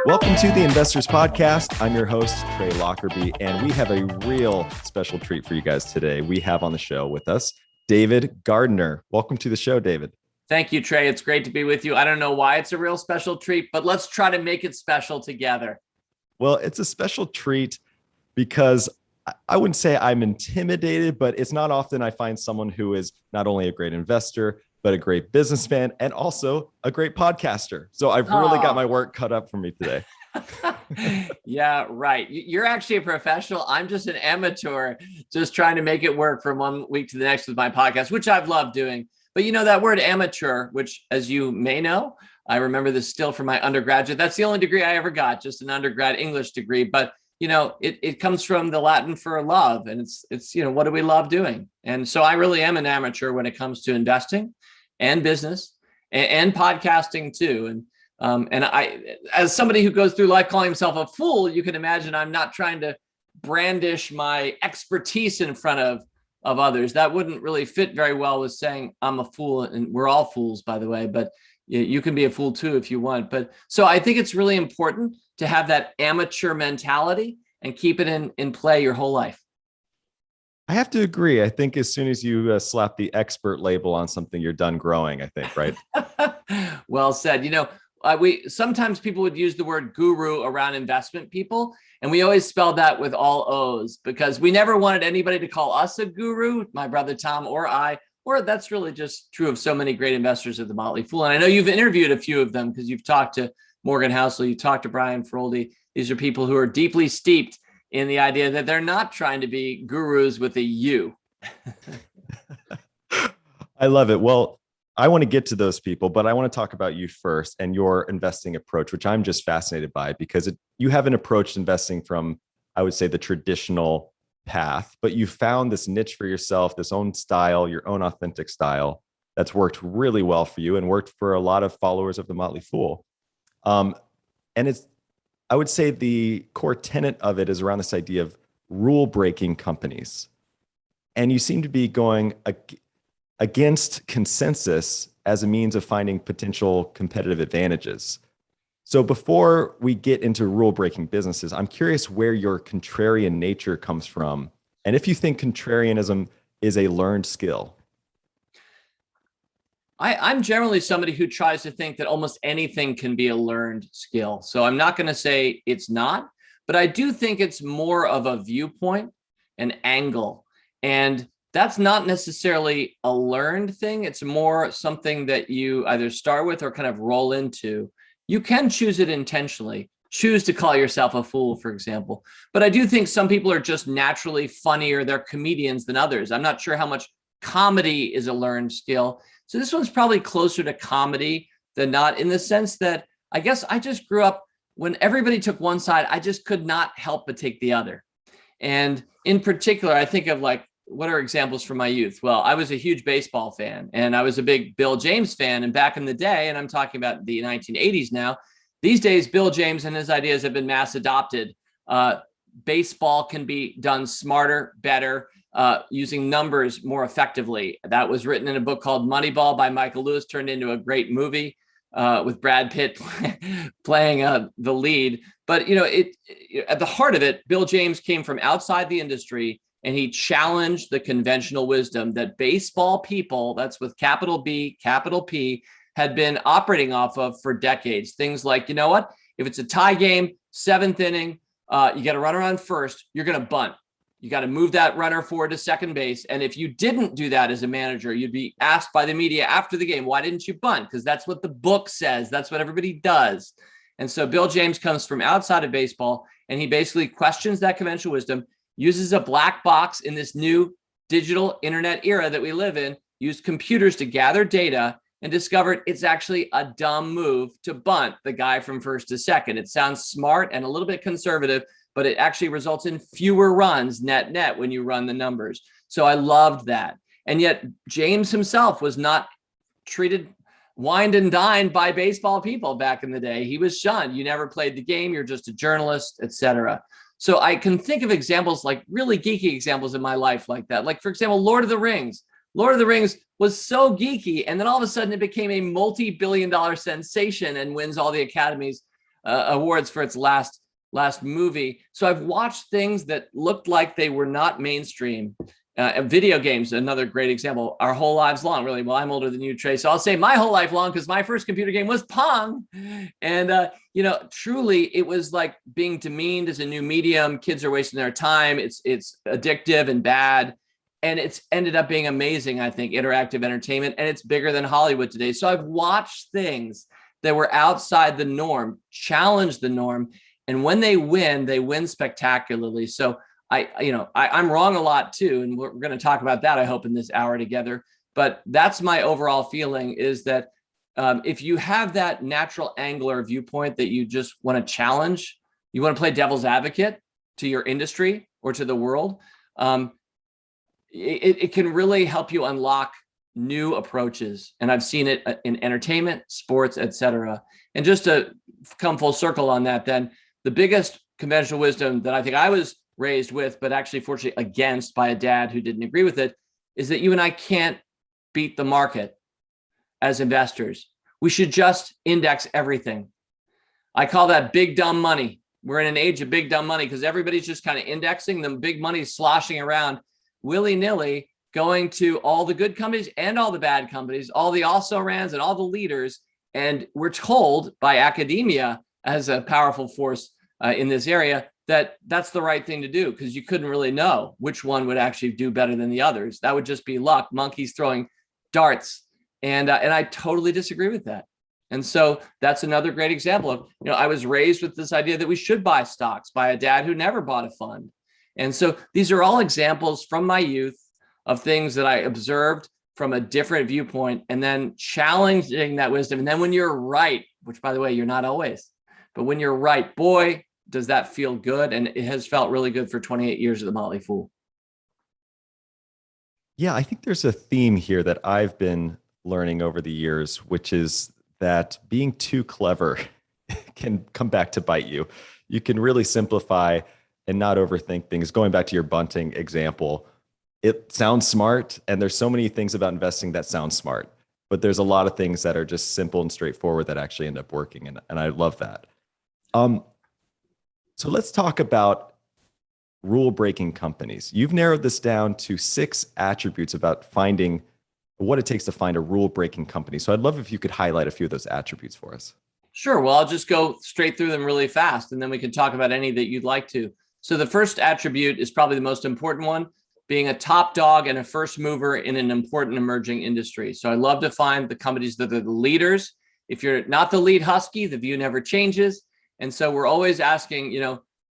Welcome to the Investors Podcast. I'm your host, Trey Lockerbie, and we have a real special treat for you guys today. We have on the show with us David Gardner. Welcome to the show, David. Thank you, Trey. It's great to be with you. I don't know why it's a real special treat, but let's try to make it special together. Well, it's a special treat because I wouldn't say I'm intimidated, but it's not often I find someone who is not only a great investor, but a great businessman and also a great podcaster. So I've really got my work cut up for me today. Yeah, right. You're actually a professional. I'm just an amateur, just trying to make it work from one week to the next with my podcast, which I've loved doing. But you know, that word amateur, which as you may know, I remember this still from my undergraduate. That's the only degree I ever got, just an undergrad English degree. But you know, it comes from the Latin for love, and it's what do we love doing? And so I really am an amateur when it comes to investing and business and podcasting too. And I, as somebody who goes through life calling himself a fool, you can imagine I'm not trying to brandish my expertise in front of others. That wouldn't really fit very well with saying I'm a fool, and we're all fools, by the way, but you can be a fool too if you want. But so I think it's really important to have that amateur mentality and keep it in play your whole life. I have to agree. I think as soon as you slap the expert label on something, you're done growing, I think, right? Well said. Sometimes people would use the word guru around investment people, and we always spelled that with all O's because we never wanted anybody to call us a guru, my brother Tom or I, or that's really just true of so many great investors at the Motley Fool. And I know you've interviewed a few of them because you've talked to Morgan Housel, you talked to Brian Feroldi. These are people who are deeply steeped in the idea that they're not trying to be gurus with a U. I love it. Well, I want to get to those people, but I want to talk about you first and your investing approach, which I'm just fascinated by because you haven't approached investing from, I would say, the traditional path, but you found this niche for yourself, this own style, your own authentic style that's worked really well for you and worked for a lot of followers of the Motley Fool. And I would say the core tenet of it is around this idea of rule-breaking companies. And you seem to be going against consensus as a means of finding potential competitive advantages. So before we get into rule-breaking businesses, I'm curious where your contrarian nature comes from, and if you think contrarianism is a learned skill. I'm generally somebody who tries to think that almost anything can be a learned skill. So I'm not going to say it's not, but I do think it's more of a viewpoint, an angle. And that's not necessarily a learned thing. It's more something that you either start with or kind of roll into. You can choose it intentionally, choose to call yourself a fool, for example. But I do think some people are just naturally funnier. They're comedians than others. I'm not sure how much comedy is a learned skill. So this one's probably closer to comedy than not, in the sense that I guess I just grew up when everybody took one side, I just could not help but take the other. And in particular, I think of like, what are examples from my youth? Well, I was a huge baseball fan and I was a big Bill James fan. And back in the day, and I'm talking about the 1980s now, these days, Bill James and his ideas have been mass adopted. Baseball can be done smarter, better, using numbers more effectively. That was written in a book called Moneyball by Michael Lewis, turned into a great movie with Brad Pitt playing the lead. But at the heart of it, Bill James came from outside the industry, and he challenged the conventional wisdom that baseball people, that's with capital B, capital P, had been operating off of for decades. Things like, you know what? If it's a tie game, seventh inning, you got to run around first, you're going to bunt. You got to move that runner forward to second base. And if you didn't do that as a manager, you'd be asked by the media after the game, why didn't you bunt? Because that's what the book says. That's what everybody does. And so Bill James comes from outside of baseball, and he basically questions that conventional wisdom, uses a black box in this new digital internet era that we live in, used computers to gather data, and discovered it's actually a dumb move to bunt the guy from first to second. It sounds smart and a little bit conservative, but it actually results in fewer runs net when you run the numbers. So I loved that. And yet James himself was not treated, wined and dined by baseball people back in the day. He was shunned. You never played the game. You're just a journalist, etc. So I can think of examples, like really geeky examples in my life like that. Like, for example, Lord of the Rings. Lord of the Rings was so geeky, and then all of a sudden it became a multi-billion-dollar sensation and wins all the Academy's awards for its last movie. So I've watched things that looked like they were not mainstream. Video games, another great example, our whole lives long, really. Well, I'm older than you, Trey, so I'll say my whole life long because my first computer game was Pong. And, truly, it was like being demeaned as a new medium. Kids are wasting their time. It's addictive and bad. And it's ended up being amazing, I think, interactive entertainment. And it's bigger than Hollywood today. So I've watched things that were outside the norm, challenge the norm. And when they win spectacularly. So I'm wrong a lot too, and we're going to talk about that, I hope, in this hour together. But that's my overall feeling, is that if you have that natural angular viewpoint that you just want to challenge, you want to play devil's advocate to your industry or to the world, it can really help you unlock new approaches. And I've seen it in entertainment, sports, etc. And just to come full circle on that, then the biggest conventional wisdom that I think I was raised with, but actually fortunately against by a dad who didn't agree with it, is that you and I can't beat the market as investors. We should just index everything. I call that big dumb money. We're in an age of big dumb money because everybody's just kind of indexing. The big money sloshing around willy-nilly, going to all the good companies and all the bad companies, all the also-rans and all the leaders. And we're told by academia as a powerful force in this area that that's the right thing to do, because you couldn't really know which one would actually do better than the others. That would just be luck, monkeys throwing darts. And I totally disagree with that. And so that's another great example of, I was raised with this idea that we should buy stocks by a dad who never bought a fund. And so these are all examples from my youth of things that I observed from a different viewpoint, and then challenging that wisdom. And then when you're right, which by the way, you're not always, but when you're right, boy, does that feel good. And it has felt really good for 28 years of the Motley Fool. Yeah, I think there's a theme here that I've been learning over the years, which is that being too clever can come back to bite you. You can really simplify and not overthink things. Going back to your bunting example, it sounds smart, and there's so many things about investing that sound smart, but there's a lot of things that are just simple and straightforward that actually end up working, and I love that. So let's talk about rule-breaking companies. You've narrowed this down to 6 attributes about finding what it takes to find a rule-breaking company. So I'd love if you could highlight a few of those attributes for us. Sure. Well, I'll just go straight through them really fast, and then we can talk about any that you'd like to. So the first attribute is probably the most important one, being a top dog and a first mover in an important emerging industry. So I love to find the companies that are the leaders. If you're not the lead husky, the view never changes. And so we're always asking,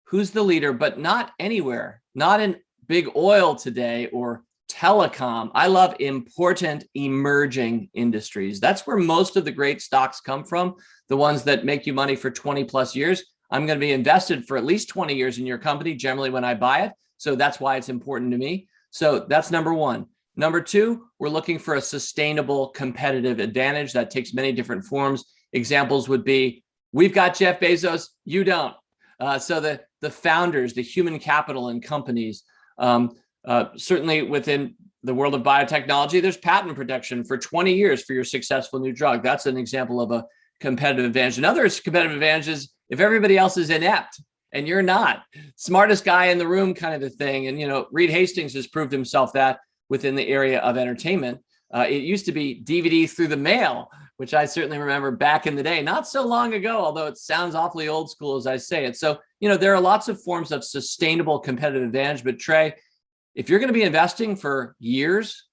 who's the leader, but not anywhere, not in big oil today or telecom. I love important emerging industries. That's where most of the great stocks come from, the ones that make you money for 20 plus years. I'm going to be invested for at least 20 years in your company, generally when I buy it. So that's why it's important to me. So that's number one. Number two, we're looking for a sustainable competitive advantage that takes many different forms. Examples would be, we've got Jeff Bezos, you don't. So the founders, the human capital in companies, certainly within the world of biotechnology, there's patent protection for 20 years for your successful new drug. That's an example of a competitive advantage. Another competitive advantage is if everybody else is inept and you're not, smartest guy in the room kind of a thing. And, Reed Hastings has proved himself that within the area of entertainment. It used to be DVD through the mail, which I certainly remember back in the day, not so long ago, although it sounds awfully old school as I say it. So, there are lots of forms of sustainable competitive advantage. But Trey, if you're going to be investing for years,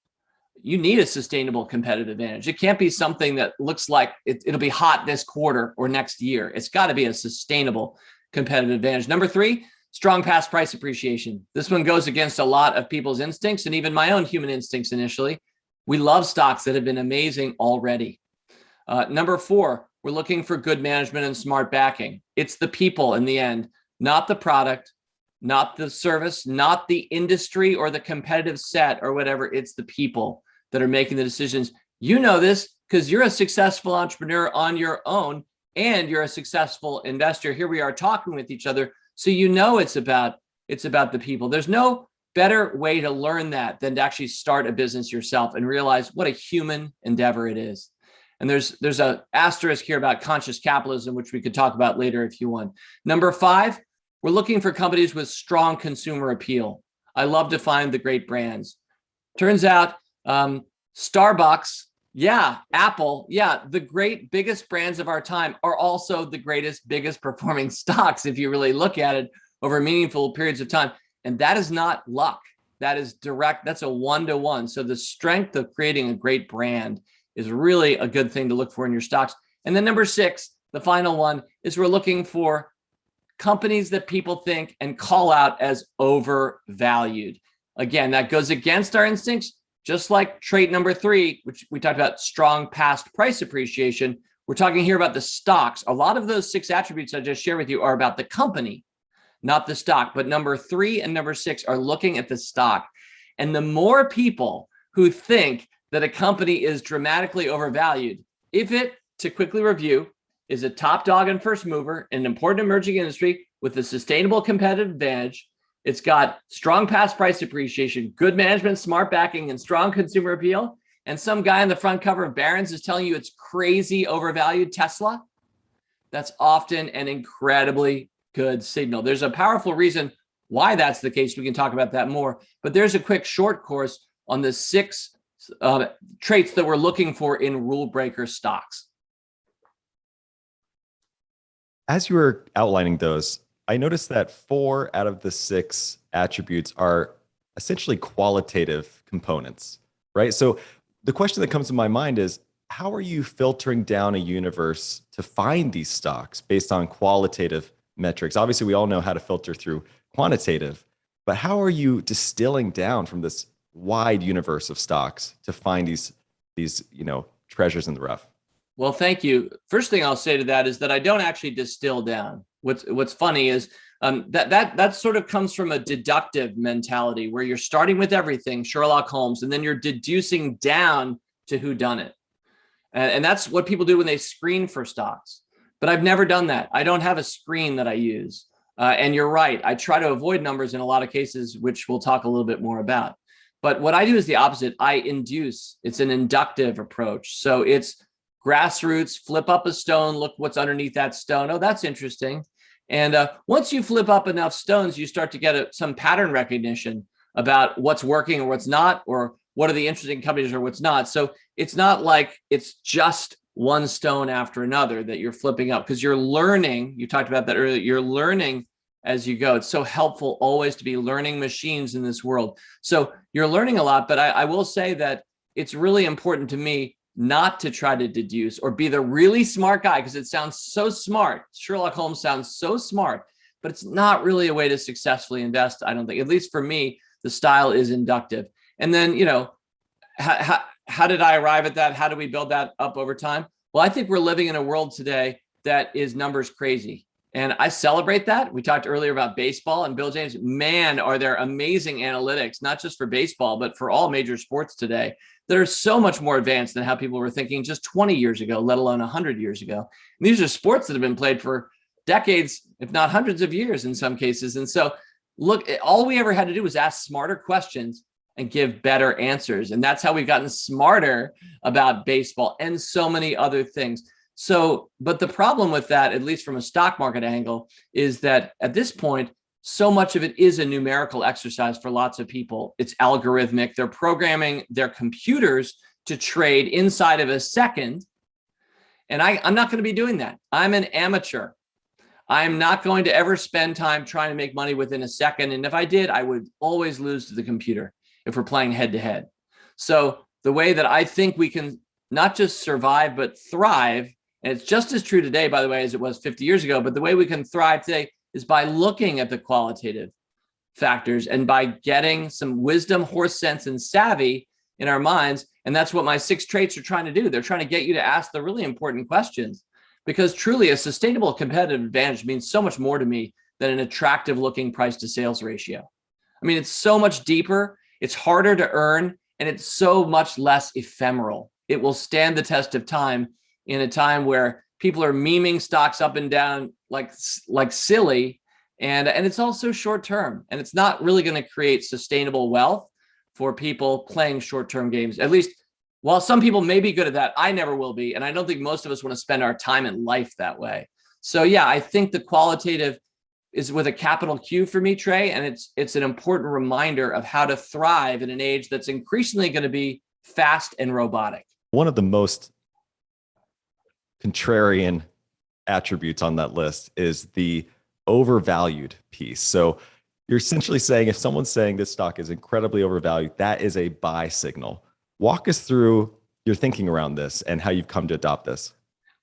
you need a sustainable competitive advantage. It can't be something that looks like it'll be hot this quarter or next year. It's got to be a sustainable competitive advantage. Number three, strong past price appreciation. This one goes against a lot of people's instincts and even my own human instincts initially. We love stocks that have been amazing already. Number four, we're looking for good management and smart backing. It's the people in the end, not the product, not the service, not the industry or the competitive set or whatever. It's the people that are making the decisions. You know this because you're a successful entrepreneur on your own and you're a successful investor. Here we are talking with each other. So it's about the people. There's no better way to learn that than to actually start a business yourself and realize what a human endeavor it is. And there's a asterisk here about conscious capitalism, which we could talk about later if you want. Number 5, we're looking for companies with strong consumer appeal. I love to find the great brands. Turns out Starbucks, yeah, Apple, yeah, the great biggest brands of our time are also the greatest, biggest performing stocks if you really look at it over meaningful periods of time. And that is not luck. That is direct. That's a one-to-one. So the strength of creating a great brand is really a good thing to look for in your stocks. And then number 6, the final one, is we're looking for companies that people think and call out as overvalued. Again, that goes against our instincts, just like trait number 3, which we talked about, strong past price appreciation. We're talking here about the stocks. A lot of those 6 attributes I just shared with you are about the company, not the stock. But number 3 and number 6 are looking at the stock. And the more people who think that a company is dramatically overvalued, if it, to quickly review, is a top dog and first mover in an important emerging industry with a sustainable competitive advantage, it's got strong past price appreciation, good management, smart backing, and strong consumer appeal, and some guy on the front cover of Barron's is telling you it's crazy overvalued Tesla, that's often an incredibly good signal. There's a powerful reason why that's the case. We can talk about that more, but there's a quick short course on the 6 traits that we're looking for in rule breaker stocks. As you were outlining those, I noticed that 4 out of the 6 attributes are essentially qualitative components, right? So the question that comes to my mind is, how are you filtering down a universe to find these stocks based on qualitative metrics? Obviously, we all know how to filter through quantitative, but how are you distilling down from this wide universe of stocks to find these treasures in the rough? Well, thank you. First thing I'll say to that is that I don't actually distill down. What's funny is that sort of comes from a deductive mentality where you're starting with everything, Sherlock Holmes, and then you're deducing down to who done it. And that's what people do when they screen for stocks. But I've never done that. I don't have a screen that I use. And you're right. I try to avoid numbers in a lot of cases, which we'll talk a little bit more about. But what I do is the opposite. I induce. It's an inductive approach. So it's grassroots, flip up a stone, look what's underneath that stone. Oh, that's interesting. And once you flip up enough stones, you start to get some pattern recognition about what's working or what's not, or what are the interesting companies or what's not. So it's not like it's just one stone after another that you're flipping up, because you're learning. You talked about that earlier. You're learning as you go. It's so helpful always to be learning machines in this world. So you're learning a lot, but I will say that it's really important to me not to try to deduce or be the really smart guy, because it sounds so smart. Sherlock Holmes sounds so smart, but it's not really a way to successfully invest, I don't think. At least for me, the style is inductive. And then, how did I arrive at that? How do we build that up over time? Well, I think we're living in a world today that is numbers crazy. And I celebrate that. We talked earlier about baseball and Bill James. Man, are there amazing analytics, not just for baseball, but for all major sports today, that are so much more advanced than how people were thinking just 20 years ago, let alone 100 years ago. And these are sports that have been played for decades, if not hundreds of years in some cases. And so look, all we ever had to do was ask smarter questions and give better answers. And that's how we've gotten smarter about baseball and so many other things. So, but the problem with that, at least from a stock market angle, is that at this point, so much of it is a numerical exercise for lots of people. It's algorithmic. They're programming their computers to trade inside of a second. And I'm not going to be doing that. I'm an amateur. I'm not going to ever spend time trying to make money within a second. And if I did, I would always lose to the computer if we're playing head to head. So the way that I think we can not just survive, but thrive, and it's just as true today, by the way, as it was 50 years ago, but the way we can thrive today is by looking at the qualitative factors and by getting some wisdom, horse sense, and savvy in our minds. And that's what my 6 traits are trying to do. They're trying to get you to ask the really important questions, because truly a sustainable competitive advantage means so much more to me than an attractive looking price to sales ratio. I mean, it's so much deeper, it's harder to earn, and it's so much less ephemeral. It will stand the test of time in a time where people are memeing stocks up and down like silly, and it's also short term, and it's not really going to create sustainable wealth for people playing short term games. At least While some people may be good at that, I never will be. And I don't think most of us want to spend our time in life that way. So yeah, I think the qualitative is with a capital Q for me, Trey. And it's an important reminder of how to thrive in an age that's increasingly going to be fast and robotic. One of the most contrarian attributes on that list is the overvalued piece. So you're essentially saying if someone's saying this stock is incredibly overvalued, that is a buy signal. Walk us through your thinking around this and how you've come to adopt this.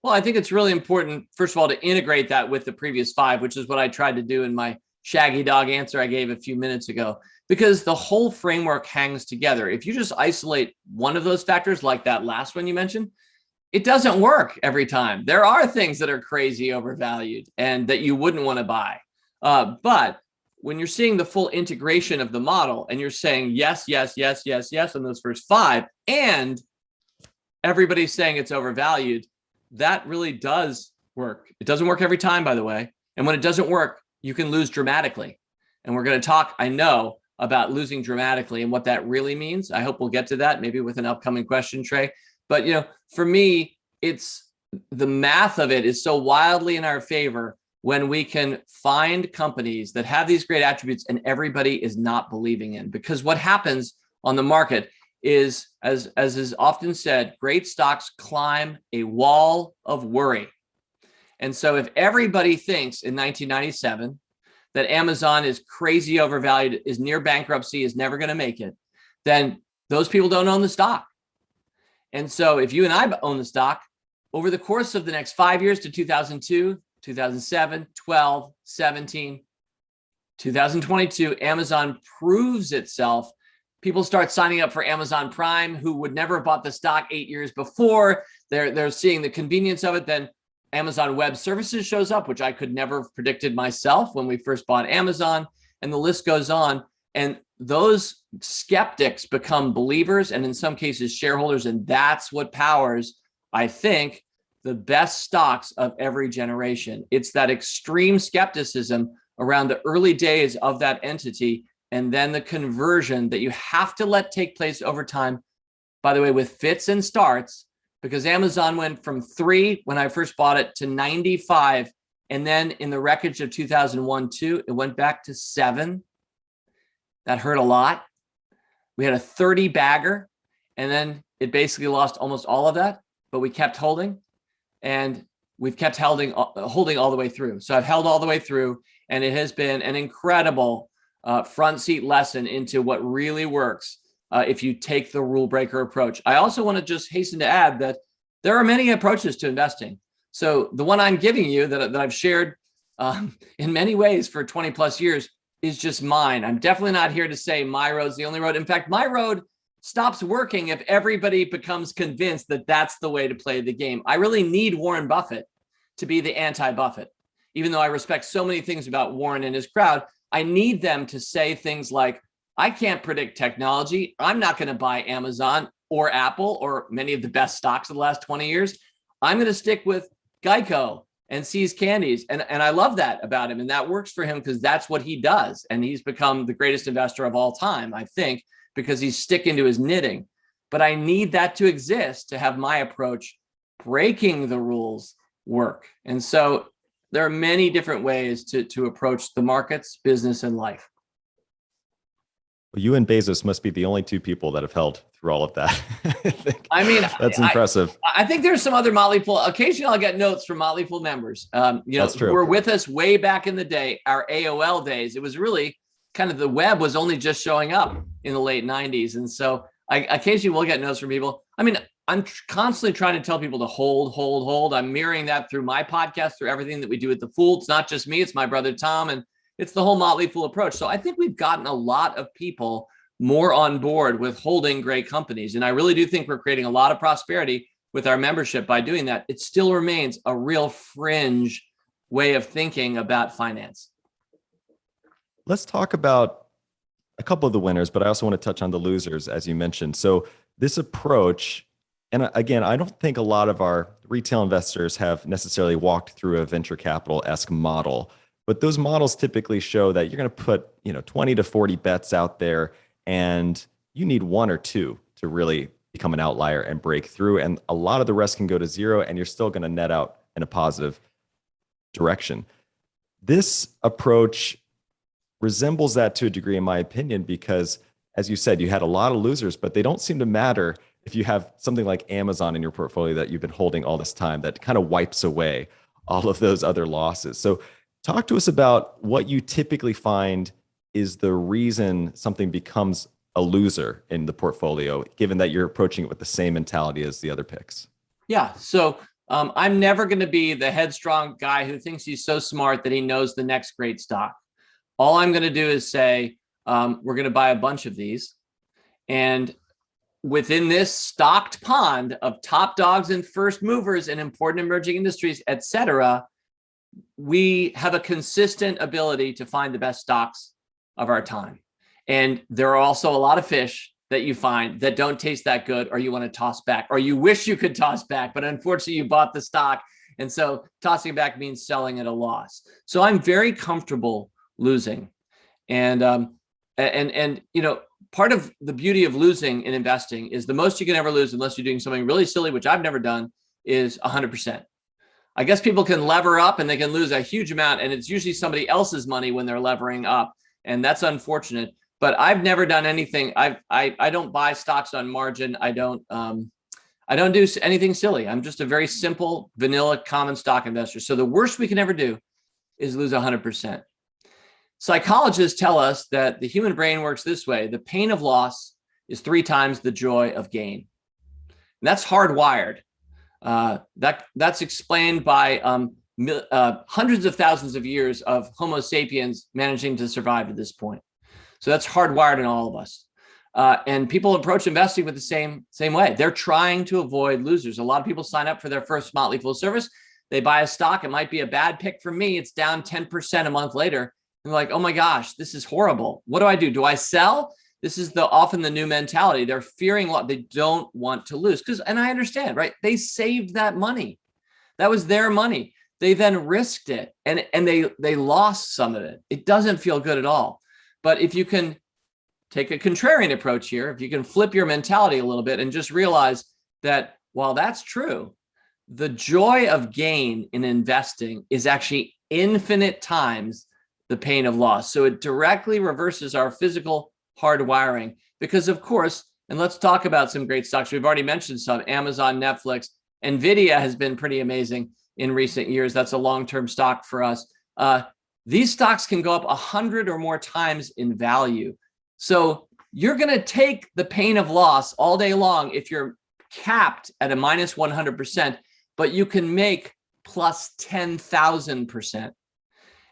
Well, I think it's really important, first of all, to integrate that with the previous 5, which is what I tried to do in my shaggy dog answer I gave a few minutes ago, because the whole framework hangs together. If you just isolate one of those factors, like that last one you mentioned, it doesn't work every time. There are things that are crazy overvalued and that you wouldn't want to buy. But when you're seeing the full integration of the model and you're saying yes, yes, yes, yes, yes on those first 5, and everybody's saying it's overvalued, that really does work. It doesn't work every time, by the way. And when it doesn't work, you can lose dramatically. And we're going to talk, I know, about losing dramatically and what that really means. I hope we'll get to that maybe with an upcoming question, Trey. But, for me, it's the math of it is so wildly in our favor when we can find companies that have these great attributes and everybody is not believing in. Because what happens on the market is, as is often said, great stocks climb a wall of worry. And so if everybody thinks in 1997 that Amazon is crazy overvalued, is near bankruptcy, is never going to make it, then those people don't own the stock. And so if you and I own the stock, over the course of the next 5 years to 2002, 2007, 12, 17, 2022, Amazon proves itself. People start signing up for Amazon Prime who would never have bought the stock 8 years before. They're seeing the convenience of it. Then Amazon Web Services shows up, which I could never have predicted myself when we first bought Amazon, and the list goes on. And those skeptics become believers and in some cases shareholders. And that's what powers, I think, the best stocks of every generation. It's that extreme skepticism around the early days of that entity and then the conversion that you have to let take place over time, by the way, with fits and starts, because Amazon went from 3 when I first bought it to 95. And then in the wreckage of 2001-2, it went back to 7. That hurt a lot. We had a 30 bagger, and then it basically lost almost all of that, but we kept holding, and we've kept holding all the way through. So I've held all the way through, and it has been an incredible front seat lesson into what really works if you take the rule breaker approach. I also want to just hasten to add that there are many approaches to investing. So the one I'm giving you that I've shared in many ways for 20 plus years is just mine. I'm definitely not here to say my road's the only road. In fact, my road stops working if everybody becomes convinced that that's the way to play the game. I really need Warren Buffett to be the anti-Buffett. Even though I respect so many things about Warren and his crowd, I need them to say things like, I can't predict technology. I'm not going to buy Amazon or Apple or many of the best stocks of the last 20 years. I'm going to stick with Geico and See's Candies. And I love that about him. And that works for him because that's what he does. And he's become the greatest investor of all time, I think, because he's sticking to his knitting. But I need that to exist to have my approach breaking the rules work. And so there are many different ways to approach the markets, business, and life. Well, you and Bezos must be the only 2 people that have held through all of that. I mean, that's impressive. I think there's some other Motley Fool. Occasionally, I'll get notes from Motley Fool members. That's true. Who were with us way back in the day, our AOL days. It was really kind of the web was only just showing up in the late 90s, and so I occasionally will get notes from people. I mean, I'm constantly trying to tell people to hold. I'm mirroring that through my podcast, through everything that we do at the Fool. It's not just me; it's my brother Tom, and it's the whole Motley Fool approach. So I think we've gotten a lot of people more on board with holding great companies. And I really do think we're creating a lot of prosperity with our membership by doing that. It still remains a real fringe way of thinking about finance. Let's talk about a couple of the winners, but I also want to touch on the losers, as you mentioned. So this approach, and again, I don't think a lot of our retail investors have necessarily walked through a venture capital-esque model, but those models typically show that you're going to put 20 to 40 bets out there, and you need 1 or 2 to really become an outlier and break through. And a lot of the rest can go to zero, and you're still going to net out in a positive direction. This approach resembles that to a degree, in my opinion, because as you said, you had a lot of losers, but they don't seem to matter if you have something like Amazon in your portfolio that you've been holding all this time that kind of wipes away all of those other losses. So talk to us about what you typically find is the reason something becomes a loser in the portfolio, given that you're approaching it with the same mentality as the other picks. Yeah. So I'm never going to be the headstrong guy who thinks he's so smart that he knows the next great stock. All I'm going to do is say, we're going to buy a bunch of these. And within this stocked pond of top dogs and first movers and important emerging industries, et cetera, we have a consistent ability to find the best stocks of our time. And there are also a lot of fish that you find that don't taste that good, or you want to toss back, or you wish you could toss back, but unfortunately you bought the stock. And so tossing it back means selling at a loss. So I'm very comfortable losing. And you know, part of the beauty of losing in investing is the most you can ever lose, unless you're doing something really silly, which I've never done, is 100%. I guess people can lever up and they can lose a huge amount, and it's usually somebody else's money when they're levering up, and that's unfortunate. But I've never done anything. I don't buy stocks on margin. I don't do anything silly. I'm just a very simple, vanilla, common stock investor. So the worst we can ever do is lose 100%. Psychologists tell us that the human brain works this way: the pain of loss is 3 times the joy of gain. And that's hardwired. That's explained by hundreds of thousands of years of Homo sapiens managing to survive to this point. So that's hardwired in all of us. And people approach investing with the same way. They're trying to avoid losers. A lot of people sign up for their first Motley Fool service. They buy a stock. It might be a bad pick for me. It's down 10% a month later. And they're like, oh my gosh, this is horrible. What do I do? Do I sell? This is often the new mentality. They're fearing a lot. They don't want to lose. And I understand, right? They saved that money. That was their money. They then risked it, and they lost some of it. It doesn't feel good at all. But if you can take a contrarian approach here, if you can flip your mentality a little bit and just realize that while that's true, the joy of gain in investing is actually infinite times the pain of loss. So it directly reverses our physical hardwiring, because of course, and let's talk about some great stocks. We've already mentioned some: Amazon, Netflix, Nvidia has been pretty amazing in recent years. That's a long-term stock for us. These stocks can go up 100 or more times in value. So you're going to take the pain of loss all day long if you're capped at a minus 100%, but you can make plus 10,000%.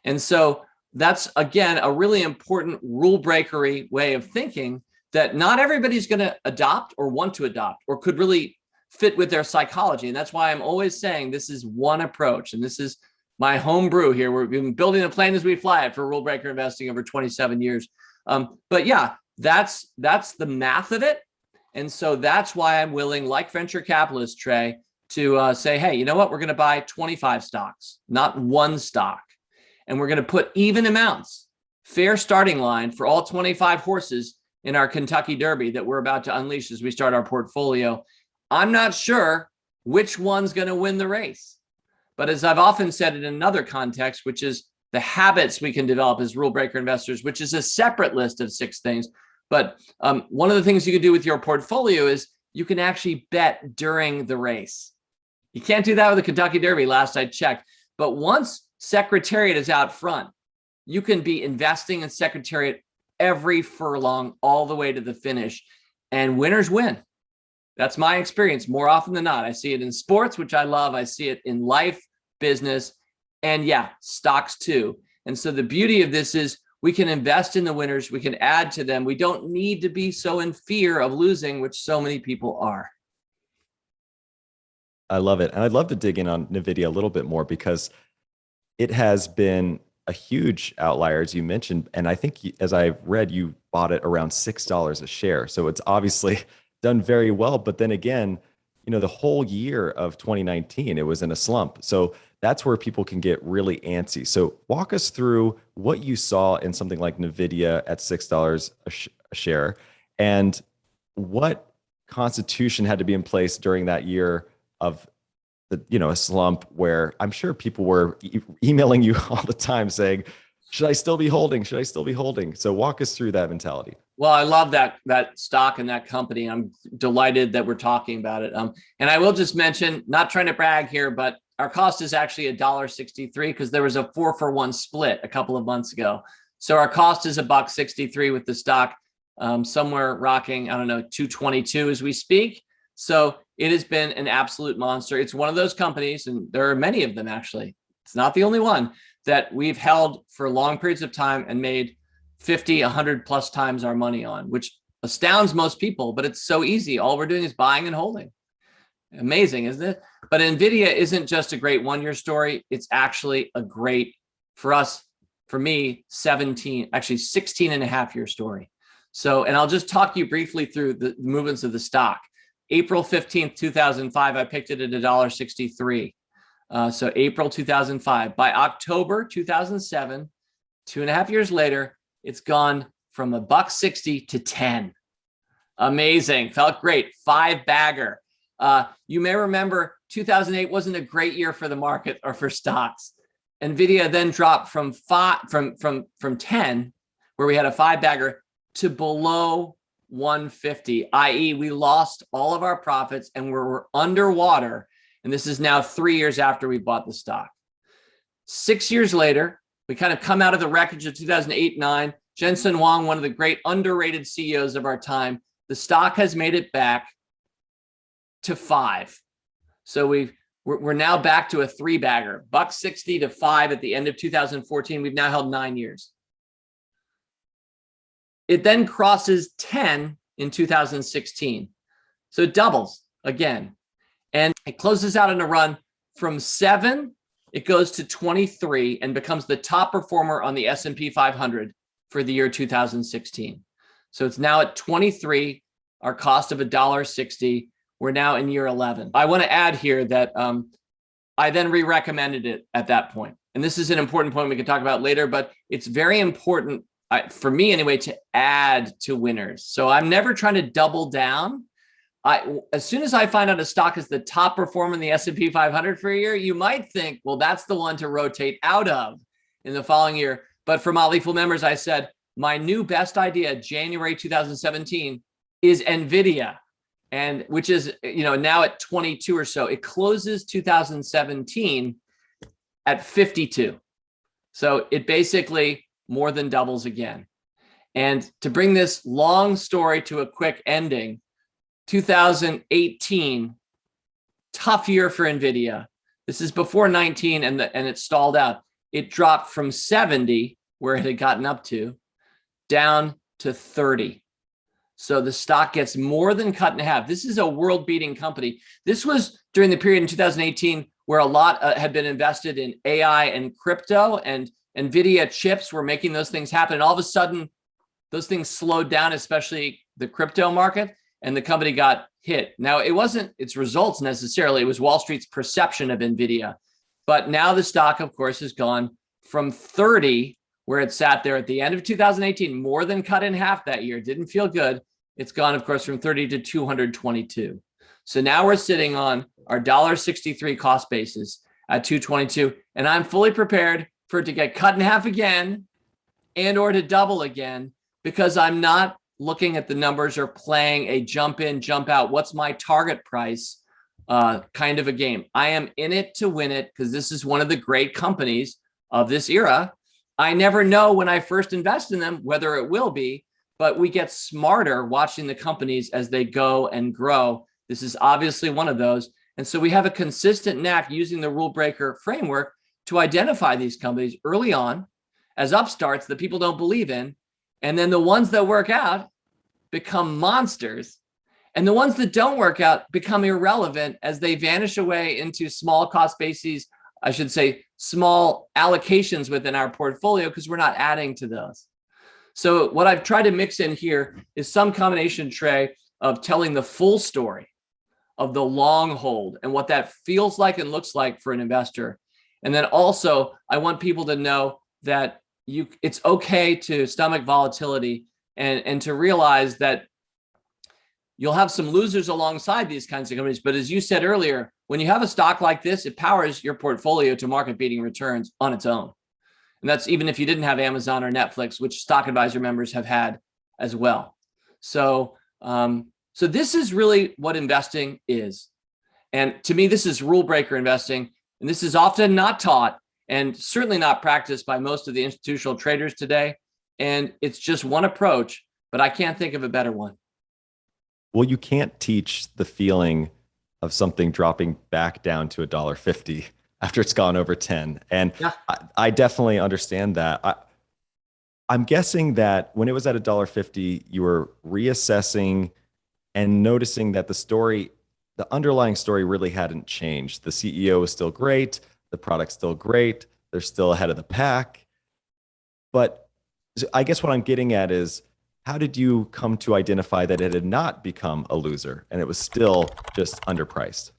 And so that's, again, a really important rule breakery way of thinking that not everybody's going to adopt or want to adopt or could really fit with their psychology. And that's why I'm always saying this is one approach. And this is my home brew here. We've been building a plane as we fly it for rule breaker investing over 27 years. But yeah, that's the math of it. And so that's why I'm willing, like venture capitalist Trey, to say, hey, you know what? We're going to buy 25 stocks, not one stock. And we're going to put even amounts, fair starting line for all 25 horses in our Kentucky Derby that we're about to unleash as we start our portfolio. I'm not sure which one's going to win the race. But as I've often said in another context, which is the habits we can develop as rule breaker investors, which is a separate list of 6 things. But one of the things you can do with your portfolio is you can actually bet during the race. You can't do that with the Kentucky Derby, last I checked. But once Secretariat is out front, you can be investing in Secretariat every furlong all the way to the finish, and winners win. That's my experience more often than not. I see it in sports, which I love. I see it in life, business, and yeah, stocks too. And so the beauty of this is we can invest in the winners. We can add to them. We don't need to be so in fear of losing, which so many people are. I love it. And I'd love to dig in on Nvidia a little bit more, because it has been a huge outlier, as you mentioned. And I think, as I've read, you bought it around $6 a share. So it's obviously done very well. But then again, you know, the whole year of 2019, it was in a slump. So that's where people can get really antsy. So walk us through what you saw in something like Nvidia at $6 a share, and what constitution had to be in place during that year of a slump where I'm sure people were emailing you all the time saying, should I still be holding? Should I still be holding? So walk us through that mentality. Well, I love that stock and that company. I'm delighted that we're talking about it. And I will just mention, not trying to brag here, but our cost is actually $1.63 because there was a 4-for-1 split a couple of months ago. So our cost is $1.63 with the stock somewhere rocking, I don't know, 222 as we speak. So it has been an absolute monster. It's one of those companies, and there are many of them actually. It's not the only one that we've held for long periods of time and made 50, 100 plus times our money on, which astounds most people, but it's so easy. All we're doing is buying and holding. Amazing, isn't it? But Nvidia isn't just a great 1-year story. It's actually a great, for us, for me, 16 and a half year story. So, and I'll just talk you briefly through the movements of the stock. April 15th, 2005, I picked it at $1.63. So April 2005. By October 2007, 2.5 years later, it's gone from $1.60 to 10. Amazing. Felt great. 5-bagger. You may remember 2008 wasn't a great year for the market or for stocks. Nvidia then dropped from 10, where we had a 5-bagger, to below 150, i.e. we lost all of our profits and we're underwater. And this is now 3 years after we bought the stock. 6 years later, we kind of come out of the wreckage of 2008-9. Jensen Huang, one of the great underrated CEOs of our time, the stock has made it back to 5. So we're now back to a 3-bagger, $1.60 to 5 at the end of 2014. We've now held 9 years. It then crosses 10 in 2016. So it doubles again. And it closes out in a run from 7, it goes to 23 and becomes the top performer on the S&P 500 for the year 2016. So it's now at 23, our cost of $1.60. We're now in year 11. I want to add here that I then re-recommended it at that point. And this is an important point we can talk about later, but it's very important for me anyway, to add to winners. So I'm never trying to double down. As soon as I find out a stock is the top performer in the S&P 500 for a year, you might think, well, that's the one to rotate out of in the following year. But for Motley Fool members, I said, my new best idea, January 2017, is Nvidia, and which is, now at 22 or so. It closes 2017 at 52. So it basically more than doubles again. And to bring this long story to a quick ending, 2018, tough year for Nvidia. This is before 19 and it stalled out. It dropped from 70, where it had gotten up to, down to 30. So the stock gets more than cut in half. This is a world-beating company. This was during the period in 2018 where a lot had been invested in AI and crypto, and Nvidia chips were making those things happen. And all of a sudden, those things slowed down, especially the crypto market, and the company got hit. Now, it wasn't its results necessarily. It was Wall Street's perception of Nvidia. But now the stock, of course, has gone from 30, where it sat there at the end of 2018, more than cut in half that year. Didn't feel good. It's gone, of course, from 30 to 222. So now we're sitting on our $1.63 cost basis at 222. And I'm fully prepared for it to get cut in half again and or to double again, because I'm not looking at the numbers or playing a jump in, jump out, what's my target price kind of a game. I am in it to win it, because this is one of the great companies of this era. I never know when I first invest in them whether it will be, but we get smarter watching the companies as they go and grow. This is obviously one of those. And so we have a consistent knack using the rule breaker framework to identify these companies early on as upstarts that people don't believe in. And then the ones that work out become monsters. And the ones that don't work out become irrelevant as they vanish away into small cost bases, I should say small allocations within our portfolio, because we're not adding to those. So what I've tried to mix in here is some combination, Trey, of telling the full story of the long hold and what that feels like and looks like for an investor. And then also, I want people to know that it's okay to stomach volatility and to realize that you'll have some losers alongside these kinds of companies. But as you said earlier, when you have a stock like this, it powers your portfolio to market beating returns on its own. And that's even if you didn't have Amazon or Netflix, which Stock Advisor members have had as well. So, so this is really what investing is. And to me, this is rule breaker investing. And this is often not taught and certainly not practiced by most of the institutional traders today. And it's just one approach, but I can't think of a better one. Well, you can't teach the feeling of something dropping back down to $1.50 after it's gone over 10. And Yeah. I definitely understand that. I'm guessing that when it was at $1.50, you were reassessing and noticing that the underlying story really hadn't changed. The CEO is still great. The product's still great. They're still ahead of the pack. But I guess what I'm getting at is, how did you come to identify that it had not become a loser and it was still just underpriced?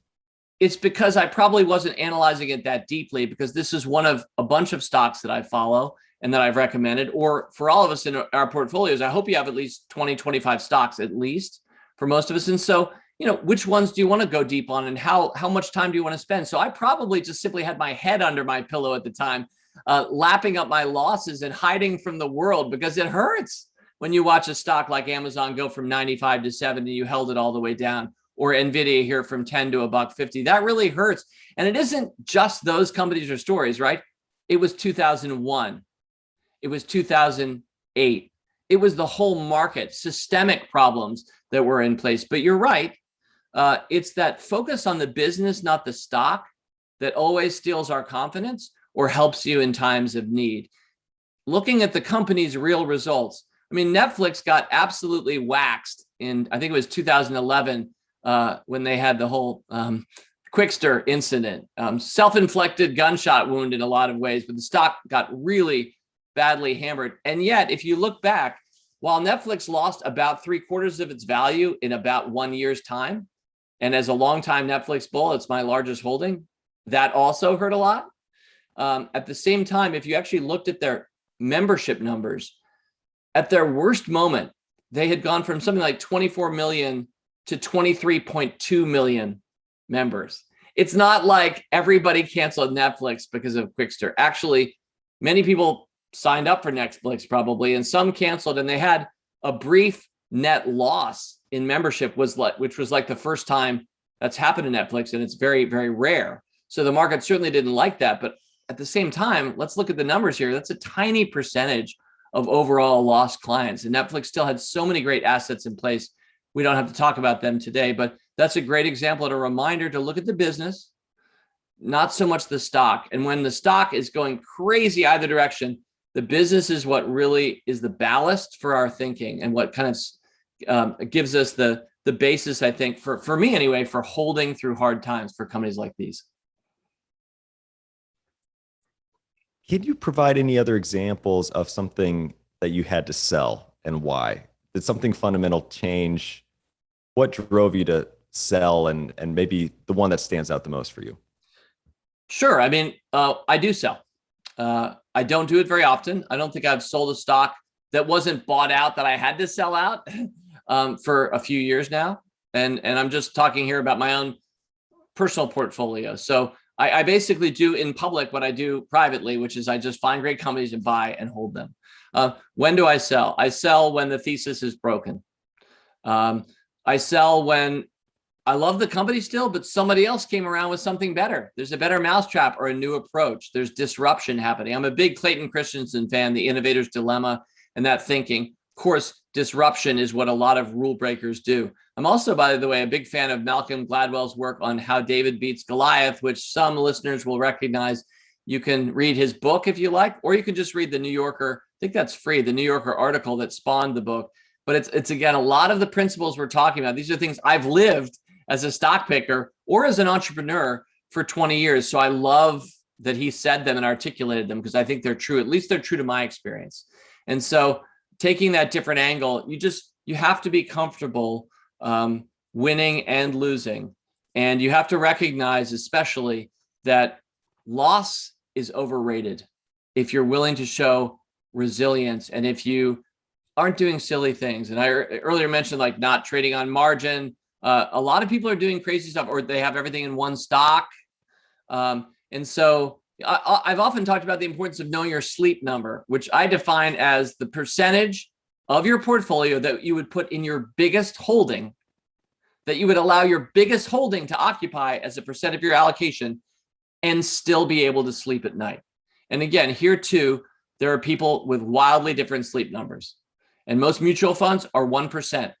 It's because I probably wasn't analyzing it that deeply, because this is one of a bunch of stocks that I follow and that I've recommended, or for all of us in our portfolios, I hope you have at least 20, 25 stocks, at least for most of us. And so, which ones do you want to go deep on, and how much time do you want to spend? So I probably just simply had my head under my pillow at the time, lapping up my losses and hiding from the world, because it hurts when you watch a stock like Amazon go from 95 to 70, you held it all the way down, or Nvidia here from 10 to $1.50. That really hurts. And it isn't just those companies or stories, right? It was 2001. It was 2008. It was the whole market, systemic problems that were in place. But you're right. It's that focus on the business, not the stock, that always steals our confidence or helps you in times of need. Looking at the company's real results. I mean, Netflix got absolutely waxed in, I think it was 2011, when they had the whole Quickster incident, self-inflicted gunshot wound in a lot of ways, but the stock got really badly hammered. And yet, if you look back, while Netflix lost about 3/4 of its value in about 1 year's time, and as a longtime Netflix bull, it's my largest holding, that also hurt a lot. At the same time, if you actually looked at their membership numbers, at their worst moment, they had gone from something like 24 million to 23.2 million members. It's not like everybody canceled Netflix because of Quickster. Actually, many people signed up for Netflix probably, and some canceled, and they had a brief net loss in membership, which was like the first time that's happened to Netflix, and it's very, very rare. So the market certainly didn't like that. But at the same time, let's look at the numbers here. That's a tiny percentage of overall lost clients. And Netflix still had so many great assets in place. We don't have to talk about them today, but that's a great example and a reminder to look at the business, not so much the stock. And when the stock is going crazy either direction, the business is what really is the ballast for our thinking, and what kind of gives us the basis, I think, for me anyway, for holding through hard times for companies like these. Can you provide any other examples of something that you had to sell and why? Did something fundamental change? What drove you to sell, and maybe the one that stands out the most for you? Sure. I mean, I do sell. I don't do it very often. I don't think I've sold a stock that wasn't bought out that I had to sell out for a few years now. And I'm just talking here about my own personal portfolio. So I basically do in public what I do privately, which is I just find great companies and buy and hold them. When do I sell? I sell when the thesis is broken. I sell when I love the company still, but somebody else came around with something better. There's a better mousetrap or a new approach. There's disruption happening. I'm a big Clayton Christensen fan, The Innovator's Dilemma, and that thinking. Of course, disruption is what a lot of rule breakers do. I'm also, by the way, a big fan of Malcolm Gladwell's work on How David Beats Goliath, which some listeners will recognize. You can read his book if you like, or you can just read the New Yorker. I think that's free, the New Yorker article that spawned the book. But it's again, a lot of the principles we're talking about. These are things I've lived as a stock picker or as an entrepreneur for 20 years. So I love that he said them and articulated them, because I think they're true. At least they're true to my experience. And so taking that different angle, you have to be comfortable winning and losing. And you have to recognize especially that loss is overrated if you're willing to show resilience, and if you aren't doing silly things. And I earlier mentioned like not trading on margin. A lot of people are doing crazy stuff, or they have everything in one stock. And so I've often talked about the importance of knowing your sleep number, which I define as the percentage of your portfolio that you would put in your biggest holding, that you would allow your biggest holding to occupy as a percent of your allocation and still be able to sleep at night. And again, here too, there are people with wildly different sleep numbers. And most mutual funds are 1%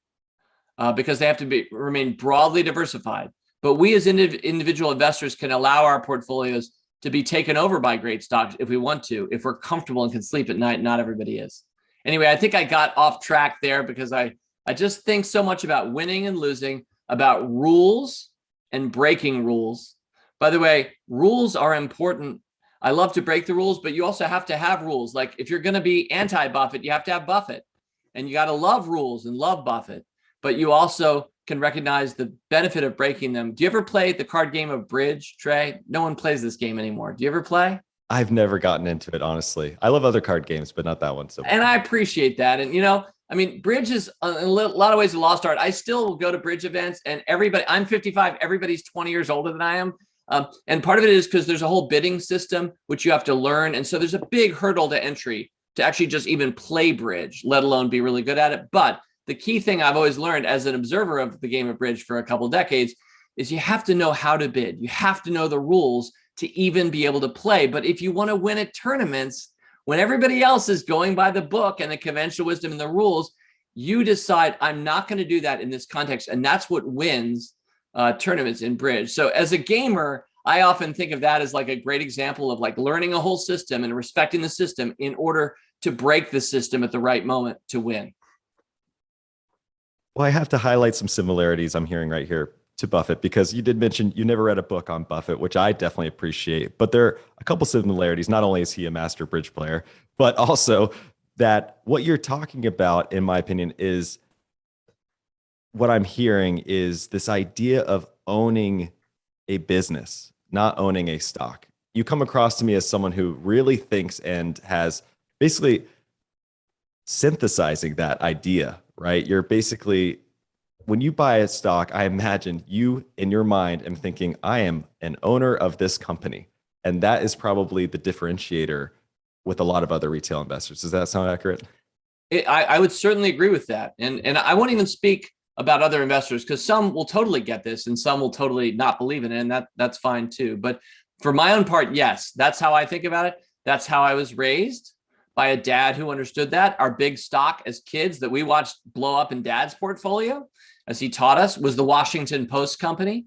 because they have to remain broadly diversified. But we as individual investors can allow our portfolios to be taken over by great stocks if we want to, if we're comfortable and can sleep at night. Not everybody is. Anyway, I think I got off track there because I just think so much about winning and losing, about rules and breaking rules. By the way, rules are important. I love to break the rules, but you also have to have rules. Like if you're going to be anti-Buffett, you have to have Buffett. And you got to love rules and love Buffett. But you also can recognize the benefit of breaking them. Do you ever play the card game of bridge, Trey? No one plays this game anymore. Do you ever play? I've never gotten into it, honestly. I love other card games, but not that one so much. And I appreciate that. And, you know, I mean, bridge is in a lot of ways a lost art. I still will go to bridge events, and everybody, I'm 55, everybody's 20 years older than I am. And part of it is because there's a whole bidding system, which you have to learn. And so there's a big hurdle to entry to actually just even play bridge, let alone be really good at it. But the key thing I've always learned as an observer of the game of bridge for a couple decades is you have to know how to bid. You have to know the rules to even be able to play. But if you want to win at tournaments, when everybody else is going by the book and the conventional wisdom and the rules, you decide, I'm not going to do that in this context. And that's what wins tournaments in bridge. So as a gamer, I often think of that as like a great example of like learning a whole system and respecting the system in order to break the system at the right moment to win. Well, I have to highlight some similarities I'm hearing right here to Buffett, because you did mention you never read a book on Buffett, which I definitely appreciate. But there are a couple similarities. Not only is he a master bridge player, but also that what you're talking about, in my opinion, is what I'm hearing is this idea of owning a business, not owning a stock. You come across to me as someone who really thinks and has basically synthesizing that idea, right? You're basically, when you buy a stock, I imagine you in your mind am thinking, I am an owner of this company. And that is probably the differentiator with a lot of other retail investors. Does that sound accurate? I would certainly agree with that. And I won't even speak about other investors because some will totally get this and some will totally not believe in it. And that's fine too. But for my own part, yes, that's how I think about it. That's how I was raised, by a dad who understood that. Our big stock as kids that we watched blow up in dad's portfolio, as he taught us, was the Washington Post company,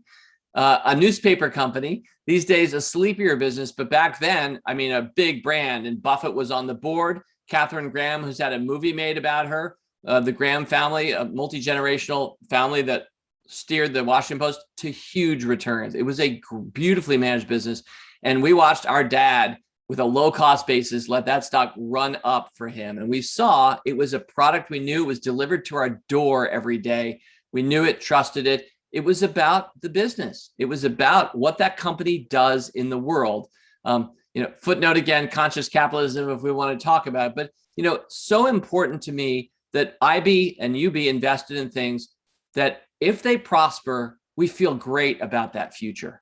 a newspaper company. These days, a sleepier business. But back then, I mean, a big brand. And Buffett was on the board. Catherine Graham, who's had a movie made about her, the Graham family, a multi-generational family that steered the Washington Post to huge returns. It was a beautifully managed business. And we watched our dad, with a low cost basis, let that stock run up for him. And we saw it was a product we knew was delivered to our door every day. We knew it, trusted it. It was about the business. It was about what that company does in the world. Footnote again, conscious capitalism, if we want to talk about it. But, so important to me that I be and you be invested in things that if they prosper, we feel great about that future.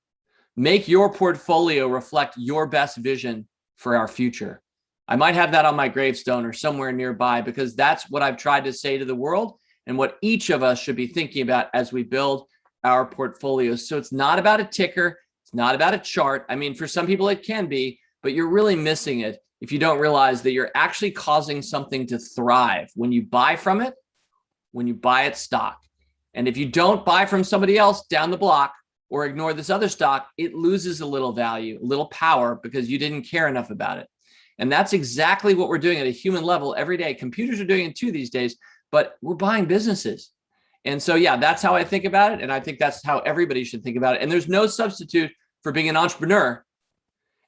Make your portfolio reflect your best vision for our future. I might have that on my gravestone or somewhere nearby, because that's what I've tried to say to the world and what each of us should be thinking about as we build our portfolios. So it's not about a ticker. It's not about a chart. I mean, for some people it can be, but you're really missing it if you don't realize that you're actually causing something to thrive when you buy from it, when you buy its stock. And if you don't buy from somebody else down the block, or ignore this other stock, it loses a little value, a little power, because you didn't care enough about it. And that's exactly what we're doing at a human level every day. Computers are doing it too these days, but we're buying businesses. And so, yeah, that's how I think about it. And I think that's how everybody should think about it. And there's no substitute for being an entrepreneur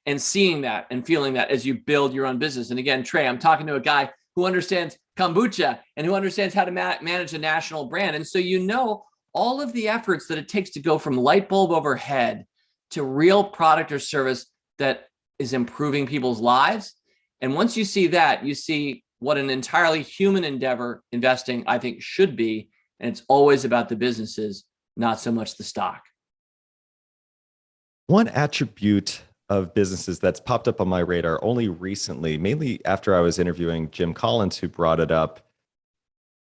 and seeing that and feeling that as you build your own business. And again, Trey, I'm talking to a guy who understands kombucha and who understands how to manage a national brand. And so, all of the efforts that it takes to go from light bulb overhead to real product or service that is improving people's lives. And once you see that, you see what an entirely human endeavor investing, I think, should be. And it's always about the businesses, not so much the stock. One attribute of businesses that's popped up on my radar only recently, mainly after I was interviewing Jim Collins, who brought it up,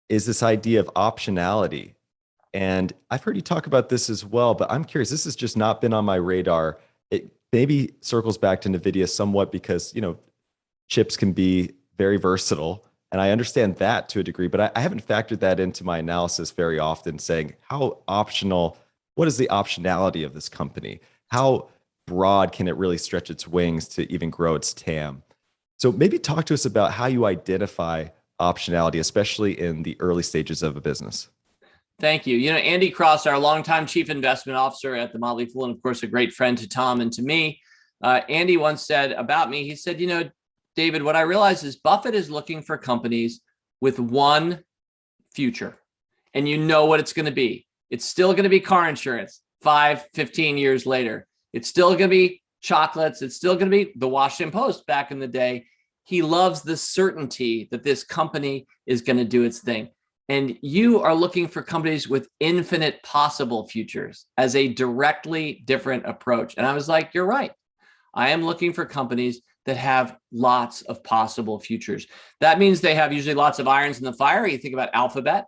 is this idea of optionality. And I've heard you talk about this as well, but I'm curious, this has just not been on my radar. It maybe circles back to Nvidia somewhat because, chips can be very versatile. And I understand that to a degree, but I haven't factored that into my analysis very often, saying what is the optionality of this company? How broad can it really stretch its wings to even grow its TAM? So maybe talk to us about how you identify optionality, especially in the early stages of a business. Thank you. Andy Cross, our longtime chief investment officer at the Motley Fool, and of course, a great friend to Tom and to me. Andy once said about me, he said, David, what I realize is Buffett is looking for companies with one future, and you know what it's going to be. It's still going to be car insurance 15 years later. It's still going to be chocolates. It's still going to be the Washington Post back in the day. He loves the certainty that this company is going to do its thing. And you are looking for companies with infinite possible futures as a directly different approach. And I was like, you're right. I am looking for companies that have lots of possible futures. That means they have usually lots of irons in the fire. You think about Alphabet.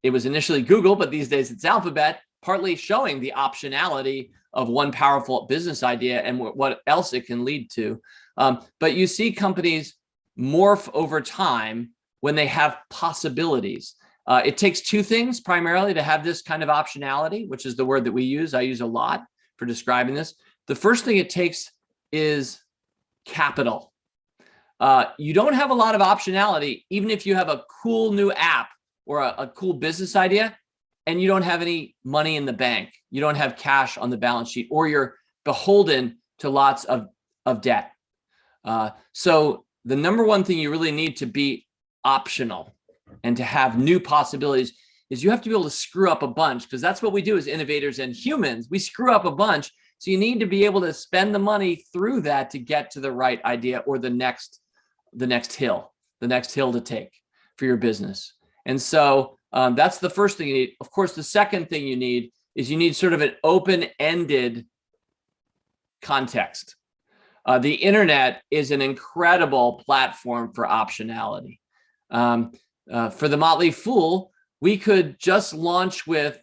It was initially Google, but these days it's Alphabet, partly showing the optionality of one powerful business idea and what else it can lead to. But you see companies morph over time when they have possibilities. It takes two things primarily to have this kind of optionality, which is the word that we use. I use a lot for describing this. The first thing it takes is capital. You don't have a lot of optionality, even if you have a cool new app or a cool business idea, and you don't have any money in the bank. You don't have cash on the balance sheet, or you're beholden to lots of debt. So the number one thing you really need to be optional and to have new possibilities is you have to be able to screw up a bunch, because that's what we do as innovators and humans. We screw up a bunch. So you need to be able to spend the money through that to get to the right idea or the next hill to take for your business. And so that's the first thing you need. Of course, the second thing you need is you need sort of an open-ended context. The internet is an incredible platform for optionality. For the Motley Fool, we could just launch with,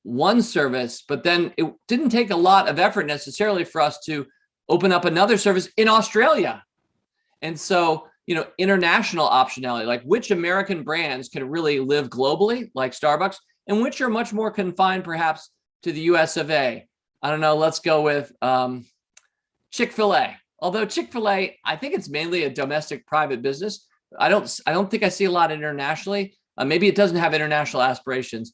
one service, but then it didn't take a lot of effort necessarily for us to open up another service in Australia. And so, international optionality, like which American brands can really live globally, like Starbucks, and which are much more confined perhaps to the US of A. I don't know, let's go with Chick-fil-A. Although Chick-fil-A, I think it's mainly a domestic private business. I don't think I see a lot internationally. Maybe it doesn't have international aspirations.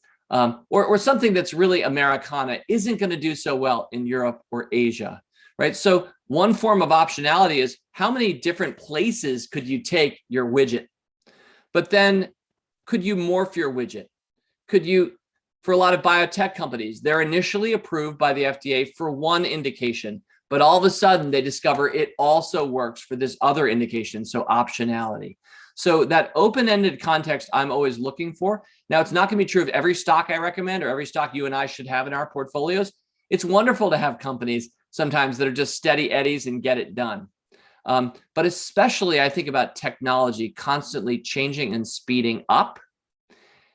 Or something that's really Americana isn't going to do so well in Europe or Asia, right? So one form of optionality is how many different places could you take your widget? But then could you morph your widget? Could you, for a lot of biotech companies, they're initially approved by the FDA for one indication, but all of a sudden they discover it also works for this other indication, so optionality. So that open-ended context I'm always looking for. Now, it's not going to be true of every stock I recommend or every stock you and I should have in our portfolios. It's wonderful to have companies sometimes that are just steady eddies and get it done. But especially I think about technology constantly changing and speeding up.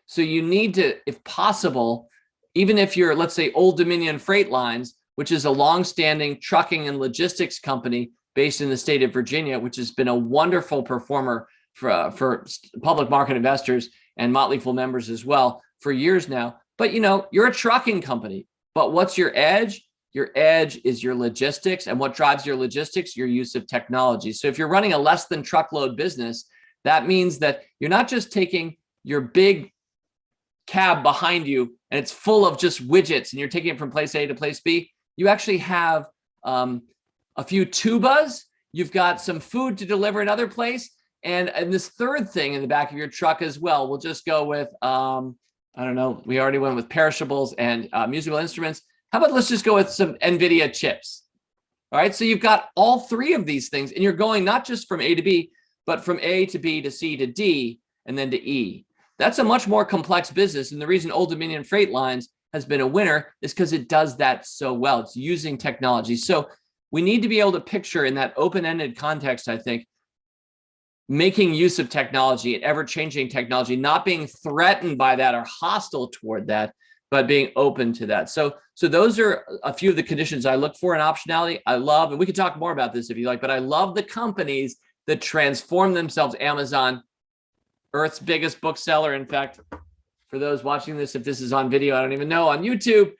So you need to, if possible, even if you're, let's say, Old Dominion Freight Lines, which is a longstanding trucking and logistics company based in the state of Virginia, which has been a wonderful performer for public market investors and Motley Fool members as well for years now. But you're a trucking company. But what's your edge? Your edge is your logistics. And what drives your logistics? Your use of technology. So if you're running a less than truckload business, that means that you're not just taking your big cab behind you and it's full of just widgets and you're taking it from place A to place B. You actually have a few tubas. You've got some food to deliver another place. And this third thing in the back of your truck as well, we'll just go with, I don't know, we already went with perishables and musical instruments. How about let's just go with some Nvidia chips? All right, so you've got all three of these things and you're going not just from A to B, but from A to B to C to D and then to E. That's a much more complex business. And the reason Old Dominion Freight Lines has been a winner is because it does that so well. It's using technology. So we need to be able to picture in that open-ended context, I think, making use of technology and ever-changing technology, not being threatened by that or hostile toward that, but being open to that. So those are a few of the conditions I look for in optionality. I love, and we could talk more about this if you like, but I love the companies that transform themselves. Amazon, Earth's biggest bookseller. In fact, for those watching this, if this is on video, I don't even know, on YouTube,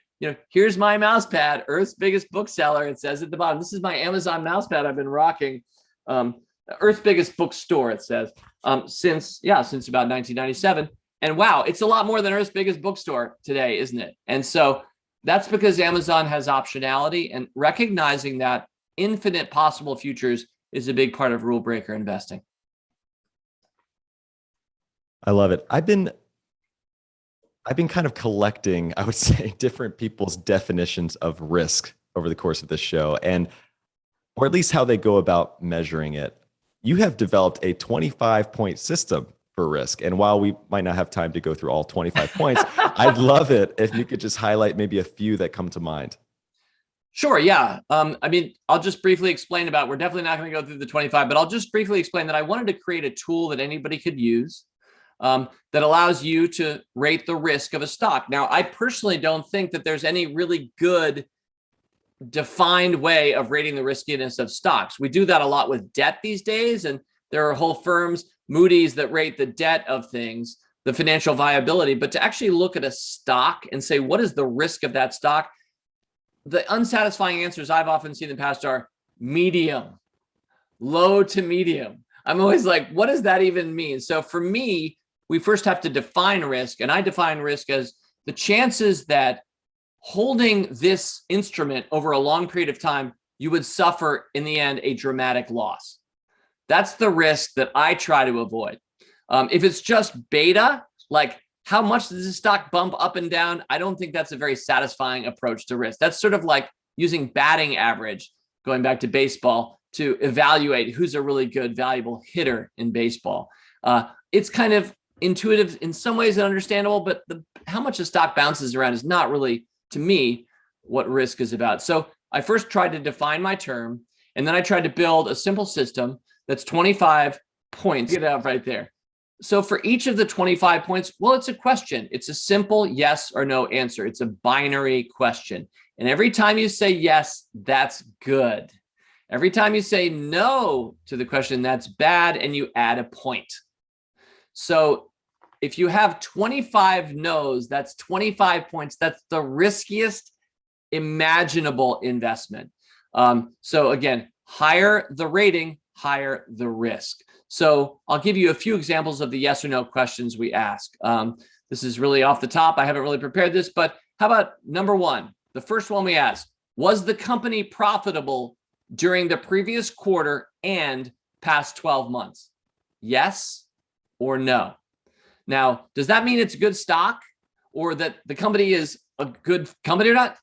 here's my mouse pad, Earth's biggest bookseller. It says at the bottom, this is my Amazon mouse pad I've been rocking. Earth's biggest bookstore, it says, since about 1997. And wow, it's a lot more than Earth's biggest bookstore today, isn't it? And so that's because Amazon has optionality, and recognizing that infinite possible futures is a big part of rule breaker investing. I love it. I've been kind of collecting, I would say, different people's definitions of risk over the course of this show, or at least how they go about measuring it. You have developed a 25-point system for risk. And while we might not have time to go through all 25 points, I'd love it if you could just highlight maybe a few that come to mind. Sure, yeah. I'll just briefly explain we're definitely not going to go through the 25, but I'll just briefly explain that I wanted to create a tool that anybody could use that allows you to rate the risk of a stock. Now, I personally don't think that there's any really good defined way of rating the riskiness of stocks. We do that a lot with debt these days, and there are whole firms, Moody's, that rate the debt of things, the financial viability. But to actually look at a stock and say, what is the risk of that stock? The unsatisfying answers I've often seen in the past are medium, low to medium. I'm always like, what does that even mean? So for me, we first have to define risk. And I define risk as the chances that holding this instrument over a long period of time, you would suffer in the end a dramatic loss. That's the risk that I try to avoid. If it's just beta, like how much does the stock bump up and down? I don't think that's a very satisfying approach to risk. That's sort of like using batting average, going back to baseball, to evaluate who's a really good, valuable hitter in baseball. It's kind of intuitive in some ways and understandable, but how much the stock bounces around is not really, to me, what risk is about. So I first tried to define my term, and then I tried to build a simple system that's 25 points. Get it out right there. So for each of the 25 points, well, it's a question. It's a simple yes or no answer. It's a binary question. And every time you say yes, that's good. Every time you say no to the question, that's bad, and you add a point. So if you have 25 no's, that's 25 points. That's the riskiest imaginable investment. So again, higher the rating, higher the risk. So I'll give you a few examples of the yes or no questions we ask. This is really off the top. I haven't really prepared this, but how about number one? The first one we asked, was the company profitable during the previous quarter and past 12 months? Yes or no? Now, does that mean it's a good stock or that the company is a good company or not?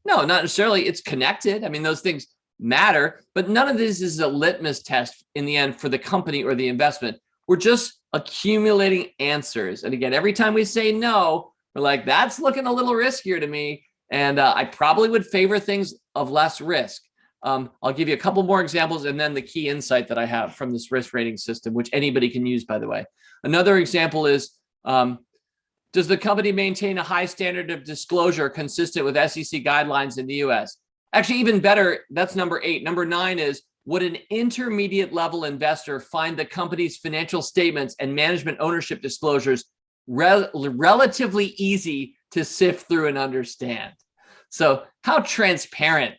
No, not necessarily. It's connected. I mean, those things matter, but none of this is a litmus test in the end for the company or the investment. We're just accumulating answers. And again, every time we say no, we're like, that's looking a little riskier to me. And I probably would favor things of less risk. I'll give you a couple more examples and then the key insight that I have from this risk rating system, which anybody can use, by the way. Another example is, does the company maintain a high standard of disclosure consistent with SEC guidelines in the US? Actually, even better, that's number 8. Number 9 is, would an intermediate level investor find the company's financial statements and management ownership disclosures relatively easy to sift through and understand? So how transparent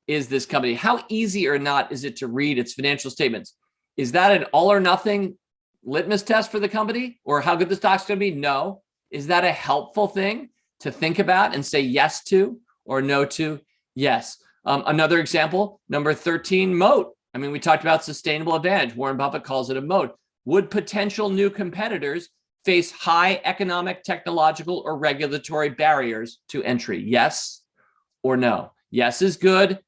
is this company? How easy or not is it to read its financial statements? Is that an all or nothing litmus test for the company, or how good the stock's going to be? No. Is that a helpful thing to think about and say yes to or no to? Yes. Another example, number 13, moat. I mean, we talked about sustainable advantage. Warren Buffett calls it a moat. Would potential new competitors face high economic, technological, or regulatory barriers to entry? Yes or no? Yes is good.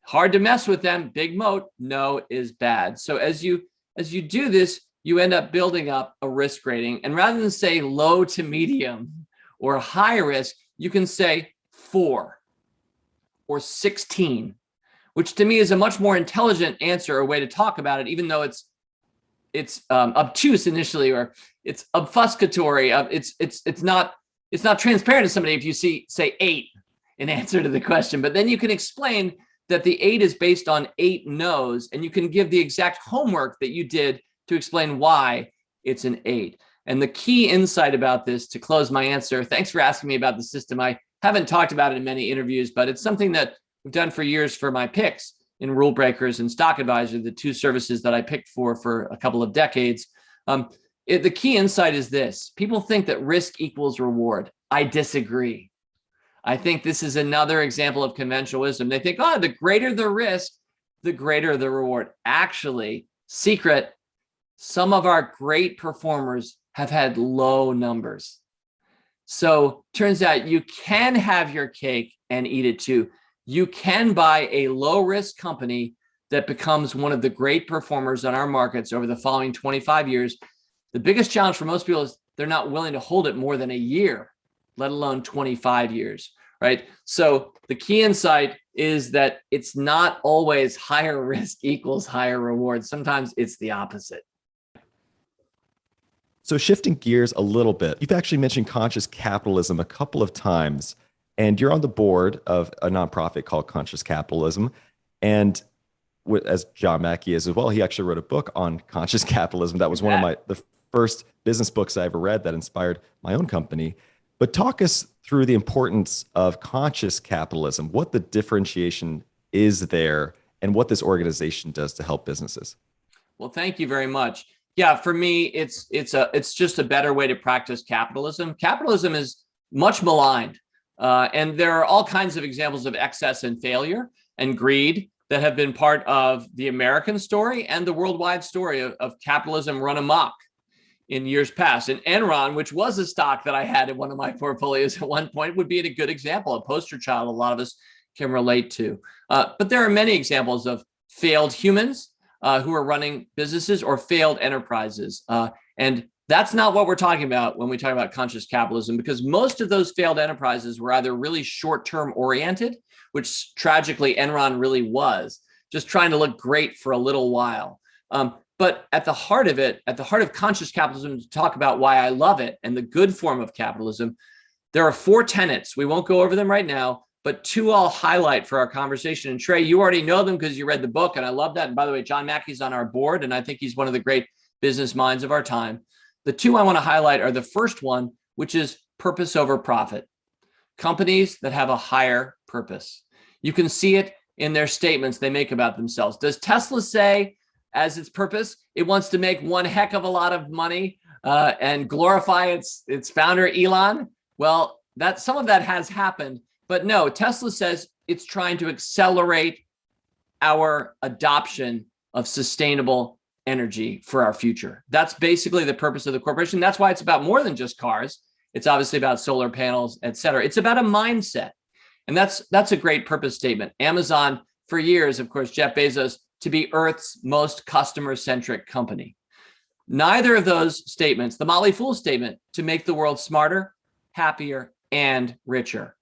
Hard to mess with them. Big moat. No is bad. So as you as you do this, you end up building up a risk rating. And rather than say low to medium or high risk, you can say 4 or 16, which to me is a much more intelligent answer or way to talk about it, even though it's obtuse initially, or it's obfuscatory. It's not transparent to somebody if you say 8 in answer to the question. But then you can explain that the 8 is based on 8 no's, and you can give the exact homework that you did to explain why it's an 8. And the key insight about this, to close my answer, thanks for asking me about the system. I haven't talked about it in many interviews, but it's something that we've done for years for my picks in Rule Breakers and Stock Advisor, the 2 services that I picked for a couple of decades. The key insight is this: people think that risk equals reward. I disagree. I think this is another example of conventional wisdom. They think, the greater the risk, the greater the reward. Actually, secret, some of our great performers have had low numbers. So turns out you can have your cake and eat it too. You can buy a low risk company that becomes one of the great performers on our markets over the following 25 years. The biggest challenge for most people is they're not willing to hold it more than a year, let alone 25 years, right? So the key insight is that it's not always higher risk equals higher reward. Sometimes it's the opposite. So shifting gears a little bit, you've actually mentioned conscious capitalism a couple of times, and you're on the board of a nonprofit called Conscious Capitalism. And as John Mackey is as well, he actually wrote a book on conscious capitalism. That was one of the first business books I ever read that inspired my own company. But talk us through the importance of conscious capitalism, what the differentiation is there, and what this organization does to help businesses. Well, thank you very much. Yeah, for me, it's just a better way to practice capitalism. Capitalism is much maligned, and there are all kinds of examples of excess and failure and greed that have been part of the American story and the worldwide story of capitalism run amok in years past. And Enron, which was a stock that I had in one of my portfolios at one point, would be a good example, a poster child a lot of us can relate to. But there are many examples of failed humans who are running businesses or failed enterprises. And that's not what we're talking about when we talk about conscious capitalism, because most of those failed enterprises were either really short-term oriented, which tragically Enron really was, just trying to look great for a little while. But at the heart of it, at the heart of conscious capitalism, to talk about why I love it and the good form of capitalism, there are 4 tenets. We won't go over them right now, but 2 I'll highlight for our conversation. And Trey, you already know them because you read the book, and I love that. And by the way, John Mackey's on our board, and I think he's one of the great business minds of our time. The 2 I want to highlight are the first one, which is purpose over profit. Companies that have a higher purpose. You can see it in their statements they make about themselves. Does Tesla say, as its purpose, it wants to make one heck of a lot of money and glorify its founder, Elon? Well, some of that has happened. But no, Tesla says it's trying to accelerate our adoption of sustainable energy for our future. That's basically the purpose of the corporation. That's why it's about more than just cars. It's obviously about solar panels, et cetera. It's about a mindset. And that's a great purpose statement. Amazon, for years, of course, Jeff Bezos, to be Earth's most customer-centric company. Neither of those statements, the Motley Fool statement, to make the world smarter, happier, and richer.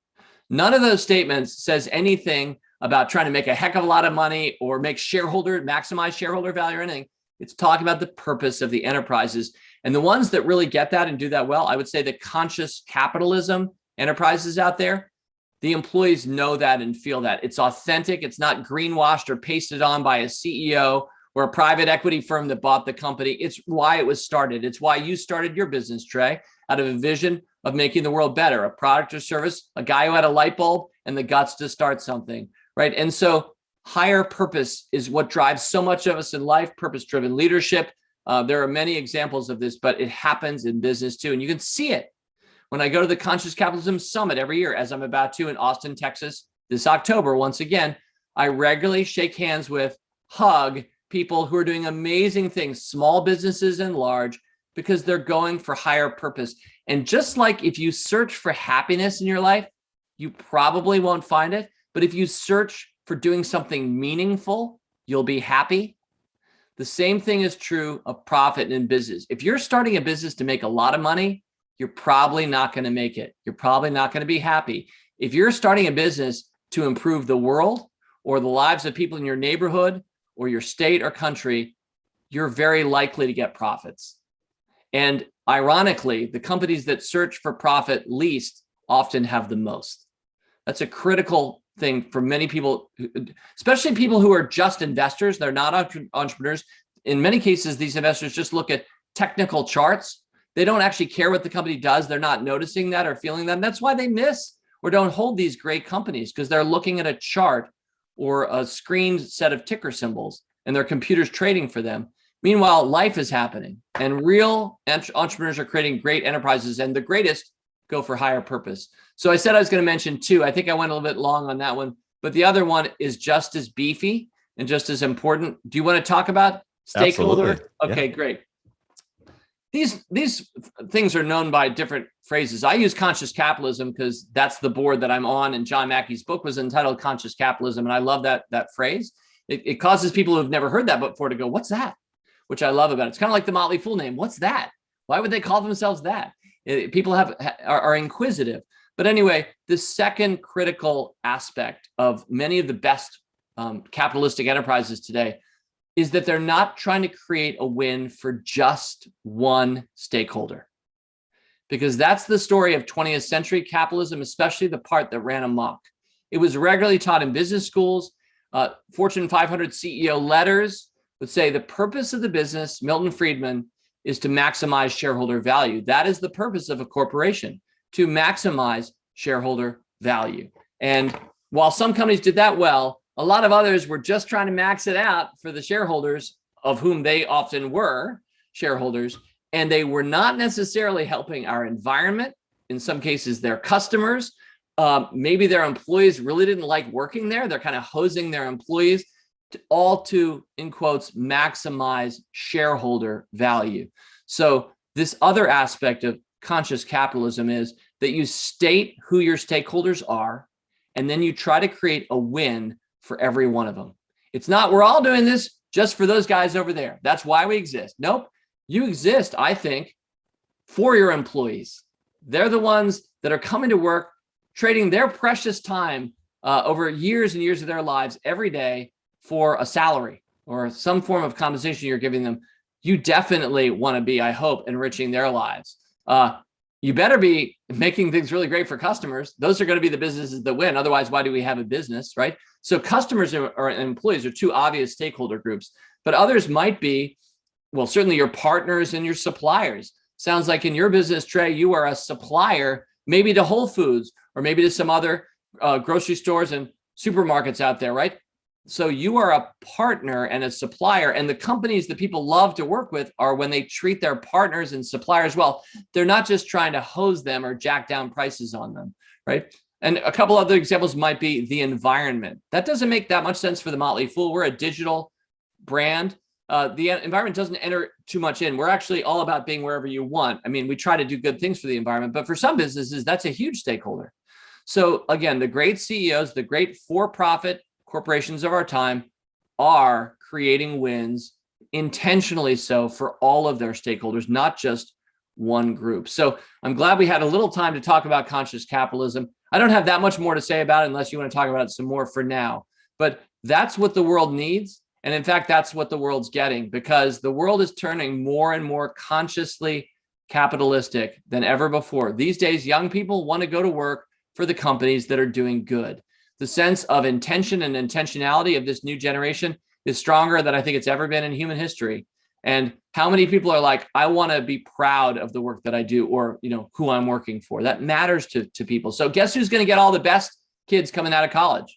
None of those statements says anything about trying to make a heck of a lot of money or maximize shareholder value or anything. It's talking about the purpose of the enterprises. And the ones that really get that and do that well, I would say the conscious capitalism enterprises out there, the employees know that and feel that. It's authentic. It's not greenwashed or pasted on by a CEO or a private equity firm that bought the company. It's why it was started. It's why you started your business, Trey, out of a vision of making the world better, a product or service, a guy who had a light bulb and the guts to start something, right? And so higher purpose is what drives so much of us in life, purpose-driven leadership. There are many examples of this, but it happens in business too. And you can see it when I go to the Conscious Capitalism Summit every year, as I'm about to in Austin, Texas, this October. Once again, I regularly shake hands with, hug people who are doing amazing things, small businesses and large, because they're going for higher purpose. And just like if you search for happiness in your life, you probably won't find it. But if you search for doing something meaningful, you'll be happy. The same thing is true of profit in business. If you're starting a business to make a lot of money, you're probably not going to make it. You're probably not going to be happy. If you're starting a business to improve the world or the lives of people in your neighborhood or your state or country, you're very likely to get profits. And ironically, the companies that search for profit least often have the most. That's a critical thing for many people, especially people who are just investors. They're not entrepreneurs. In many cases, these investors just look at technical charts. They don't actually care what the company does. They're not noticing that or feeling that. And that's why they miss or don't hold these great companies, because they're looking at a chart or a screened set of ticker symbols and their computer's trading for them. Meanwhile, life is happening and real entrepreneurs are creating great enterprises, and the greatest go for higher purpose. So I said I was going to mention two. I think I went a little bit long on that one, but the other one is just as beefy and just as important. Do you want to talk about stakeholder? Absolutely. Okay, Yeah. great. These things are known by different phrases. I use conscious capitalism because that's the board that I'm on, and John Mackey's book was entitled Conscious Capitalism, and I love that phrase. It causes people who have never heard that before to go, "What's that?" Which I love about it. It's kind of like the Motley Fool name. What's that? Why would they call themselves that? People are inquisitive. But anyway, the second critical aspect of many of the best capitalistic enterprises today is that they're not trying to create a win for just one stakeholder. Because that's the story of 20th century capitalism, especially the part that ran amok. It was regularly taught in business schools. Fortune 500 CEO letters would say the purpose of the business, Milton Friedman, is to maximize shareholder value. That is the purpose of a corporation, to maximize shareholder value. And while some companies did that well, a lot of others were just trying to max it out for the shareholders, of whom they often were shareholders, and they were not necessarily helping our environment. In some cases, their customers, maybe their employees really didn't like working there. They're kind of hosing their employees to, in quotes, maximize shareholder value. So this other aspect of conscious capitalism is that you state who your stakeholders are, and then you try to create a win for every one of them. It's not, we're all doing this just for those guys over there. That's why we exist. Nope. You exist, I think, for your employees. They're the ones that are coming to work, trading their precious time over years and years of their lives every day for a salary or some form of compensation you're giving them. You definitely want to be, I hope, enriching their lives. You better be making things really great for customers. Those are going to be the businesses that win. Otherwise, why do we have a business, right? So customers or employees are two obvious stakeholder groups, but others might be, well, certainly your partners and your suppliers. Sounds like in your business, Trey, you are a supplier, maybe to Whole Foods or maybe to some other grocery stores and supermarkets out there, right? So you are a partner and a supplier, and the companies that people love to work with are when they treat their partners and suppliers well. They're not just trying to hose them or jack down prices on them, right? And a couple other examples might be the environment. That doesn't make that much sense for the Motley Fool. We're a digital brand. The environment doesn't enter too much in. We're actually all about being wherever you want. I mean, we try to do good things for the environment, but for some businesses, that's a huge stakeholder. So again, the great CEOs, the great for-profit corporations of our time are creating wins intentionally so for all of their stakeholders, not just one group. So I'm glad we had a little time to talk about conscious capitalism. I don't have that much more to say about it unless you want to talk about it some more for now, but that's what the world needs. And in fact, that's what the world's getting, because the world is turning more and more consciously capitalistic than ever before. These days, young people want to go to work for the companies that are doing good. The sense of intention and intentionality of this new generation is stronger than I think it's ever been in human history. And how many people are like, I want to be proud of the work that I do, or, you know, who I'm working for. That matters to people. So guess who's going to get all the best kids coming out of college?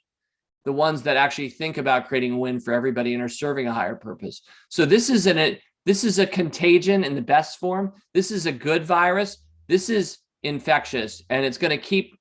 The ones that actually think about creating a win for everybody and are serving a higher purpose. So this is a contagion in the best form. This is a good virus. This is infectious, and it's going to keep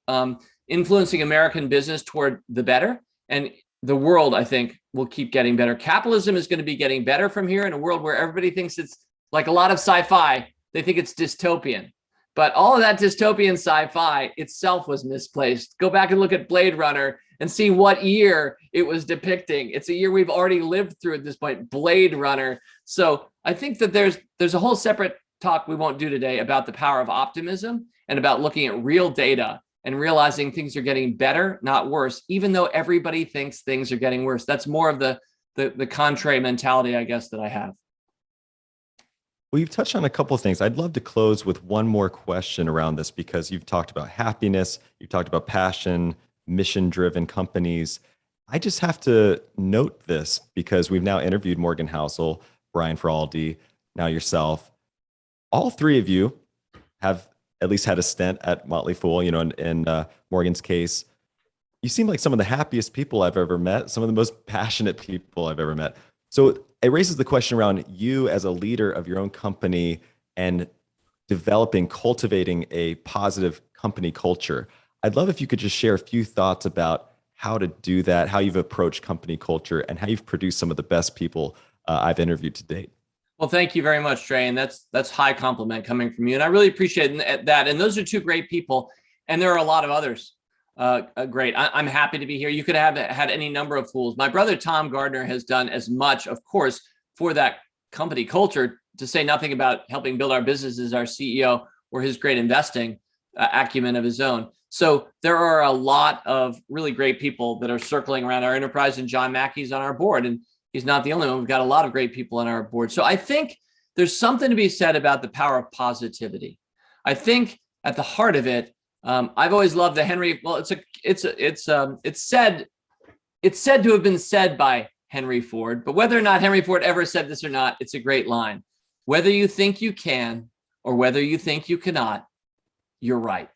influencing American business toward the better. And the world, I think, will keep getting better. Capitalism is going to be getting better from here in a world where everybody thinks it's like a lot of sci-fi. They think it's dystopian. But all of that dystopian sci-fi itself was misplaced. Go back and look at Blade Runner and see what year it was depicting. It's a year we've already lived through at this point, Blade Runner. So I think that there's a whole separate talk we won't do today about the power of optimism and about looking at real data and realizing things are getting better, not worse, even though everybody thinks things are getting worse. That's more of the contrary mentality, I guess, that I have. Well, you've touched on a couple of things. I'd love to close with one more question around this because you've talked about happiness, you've talked about passion, mission-driven companies. I just have to note this because we've now interviewed Morgan Housel, Brian Feraldi, now yourself. All three of you have at least had a stint at Motley Fool. You know, in Morgan's case, you seem like some of the happiest people I've ever met, some of the most passionate people I've ever met. So it raises the question around you as a leader of your own company and cultivating a positive company culture. I'd love if you could just share a few thoughts about how to do that, how you've approached company culture, and how you've produced some of the best people I've interviewed to date. Well, thank you very much, Trey. And that's high compliment coming from you. And I really appreciate that. And those are two great people. And there are a lot of others. Great. I'm happy to be here. You could have had any number of fools. My brother, Tom Gardner, has done as much, of course, for that company culture, to say nothing about helping build our business as our CEO or his great investing acumen of his own. So there are a lot of really great people that are circling around our enterprise, and John Mackey's on our board. And he's not the only one. We've got a lot of great people on our board. So I think there's something to be said about the power of positivity. I think at the heart of it, I've always loved the Henry. Well, it's said to have been said by Henry Ford, but whether or not Henry Ford ever said this or not, it's a great line. Whether you think you can or whether you think you cannot, you're right.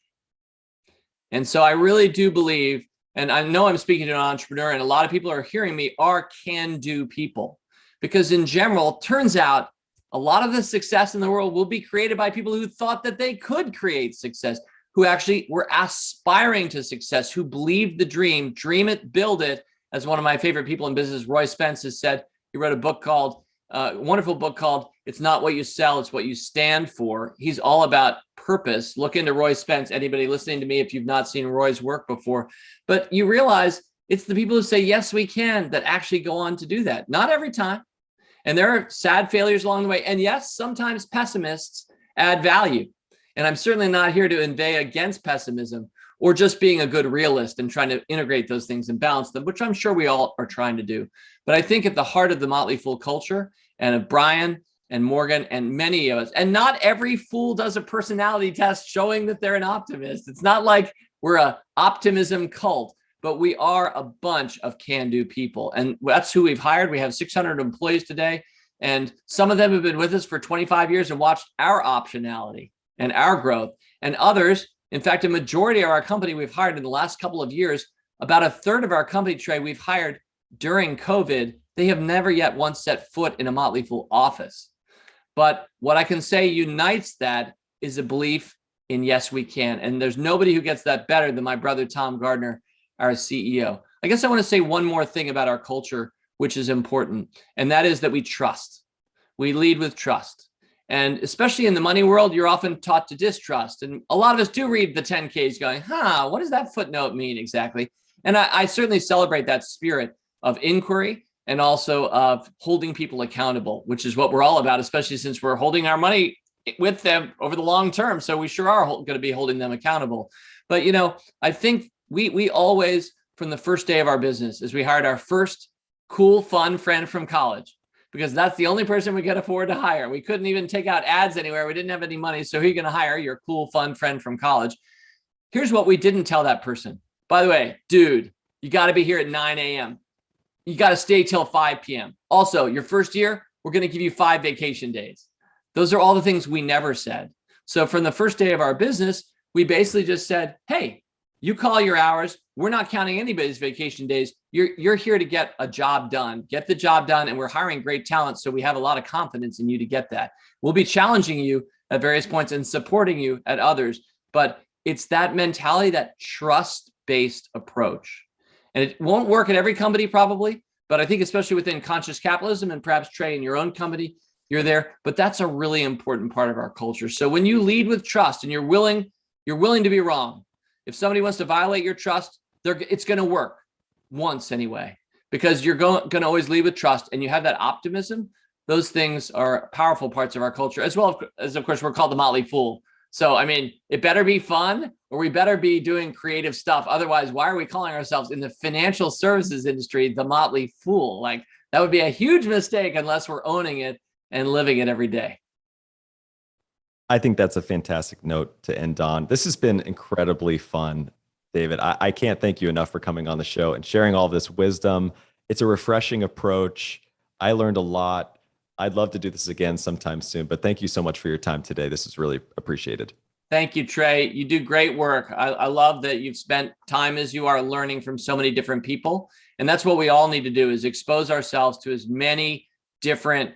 And so I really do believe, and I know I'm speaking to an entrepreneur, and a lot of people who are hearing me are can-do people, because in general, turns out a lot of the success in the world will be created by people who thought that they could create success, who actually were aspiring to success, who believed the dream it, build it. As one of my favorite people in business, Roy Spence, has said, he wrote a book called, wonderful book called It's Not What You Sell, It's What You Stand For. He's all about purpose. Look into Roy Spence, anybody listening to me, if you've not seen Roy's work before. But you realize it's the people who say, yes, we can, that actually go on to do that. Not every time. And there are sad failures along the way. And yes, sometimes pessimists add value. And I'm certainly not here to inveigh against pessimism or just being a good realist and trying to integrate those things and balance them, which I'm sure we all are trying to do. But I think at the heart of the Motley Fool culture and of Brian and Morgan and many of us, and not every fool does a personality test showing that they're an optimist. It's not like we're an optimism cult, but we are a bunch of can-do people. And that's who we've hired. We have 600 employees today. And some of them have been with us for 25 years and watched our optionality and our growth. And others, in fact, a majority of our company we've hired in the last couple of years, about a third of our company, Trey, we've hired during COVID. They have never yet once set foot in a Motley Fool office. But what I can say unites that is a belief in yes, we can. And there's nobody who gets that better than my brother, Tom Gardner, our CEO. I guess I want to say one more thing about our culture, which is important. And that is that we trust. We lead with trust. And especially in the money world, you're often taught to distrust. And a lot of us do read the 10Ks going, what does that footnote mean exactly? And I certainly celebrate that spirit of inquiry and also of holding people accountable, which is what we're all about, especially since we're holding our money with them over the long term. So we sure are going to be holding them accountable. But, I think we always, from the first day of our business, as we hired our first cool, fun friend from college, because that's the only person we could afford to hire. We couldn't even take out ads anywhere. We didn't have any money. So who are you going to hire? Your cool, fun friend from college. Here's what we didn't tell that person. By the way, dude, you got to be here at 9 a.m. You got to stay till 5 p.m. Also, your first year, we're going to give you 5 vacation days. Those are all the things we never said. So from the first day of our business, we basically just said, hey, you call your hours. We're not counting anybody's vacation days. You're here to get a job done, get the job done. And we're hiring great talent. So we have a lot of confidence in you to get that. We'll be challenging you at various points and supporting you at others. But it's that mentality, that trust-based approach. And it won't work at every company probably, but I think especially within conscious capitalism and perhaps Trey in your own company, you're there. But that's a really important part of our culture. So when you lead with trust and you're willing to be wrong. If somebody wants to violate your trust, it's going to work. once anyway, because you're going to always lead with trust and you have that optimism. Those things are powerful parts of our culture, as well as, of course, we're called the Motley Fool. So, I mean, it better be fun or we better be doing creative stuff. Otherwise, why are we calling ourselves in the financial services industry the Motley Fool? Like, that would be a huge mistake unless we're owning it and living it every day. I think that's a fantastic note to end on. This has been incredibly fun, David. I can't thank you enough for coming on the show and sharing all this wisdom. It's a refreshing approach. I learned a lot. I'd love to do this again sometime soon, but thank you so much for your time today. This is really appreciated. Thank you, Trey. You do great work. I love that you've spent time as you are learning from so many different people. And that's what we all need to do, is expose ourselves to as many different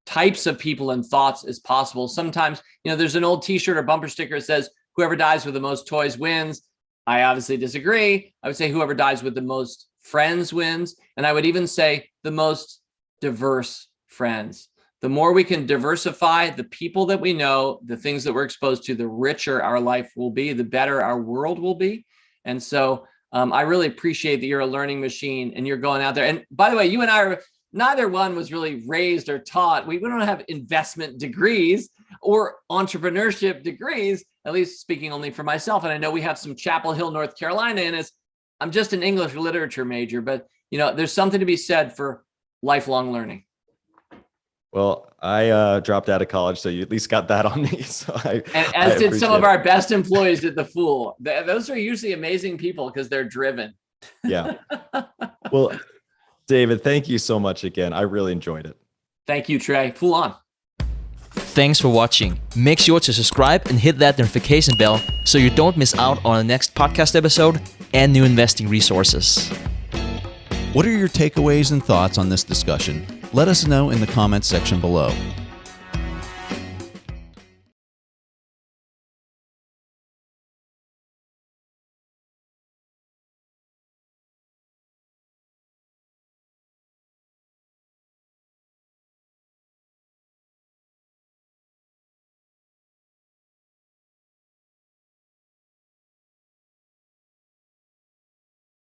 types of people and thoughts as possible. Sometimes, there's an old t-shirt or bumper sticker that says, whoever dies with the most toys wins. I obviously disagree. I would say whoever dies with the most friends wins. And I would even say the most diverse friends. The more we can diversify the people that we know, the things that we're exposed to, the richer our life will be, the better our world will be. And so I really appreciate that you're a learning machine and you're going out there. And by the way, you and I are, neither one was really raised or taught. We don't have investment degrees or entrepreneurship degrees, at least speaking only for myself. And I know we have some Chapel Hill, North Carolina, and I'm just an English literature major, but there's something to be said for lifelong learning. Well, I dropped out of college, so you at least got that on me. So as did some of our best employees at the Fool. Those are usually amazing people because they're driven. Yeah. Well, David, thank you so much again. I really enjoyed it. Thank you, Trey. Fool on. Thanks for watching. Make sure to subscribe and hit that notification bell so you don't miss out on the next podcast episode and new investing resources. What are your takeaways and thoughts on this discussion? Let us know in the comments section below.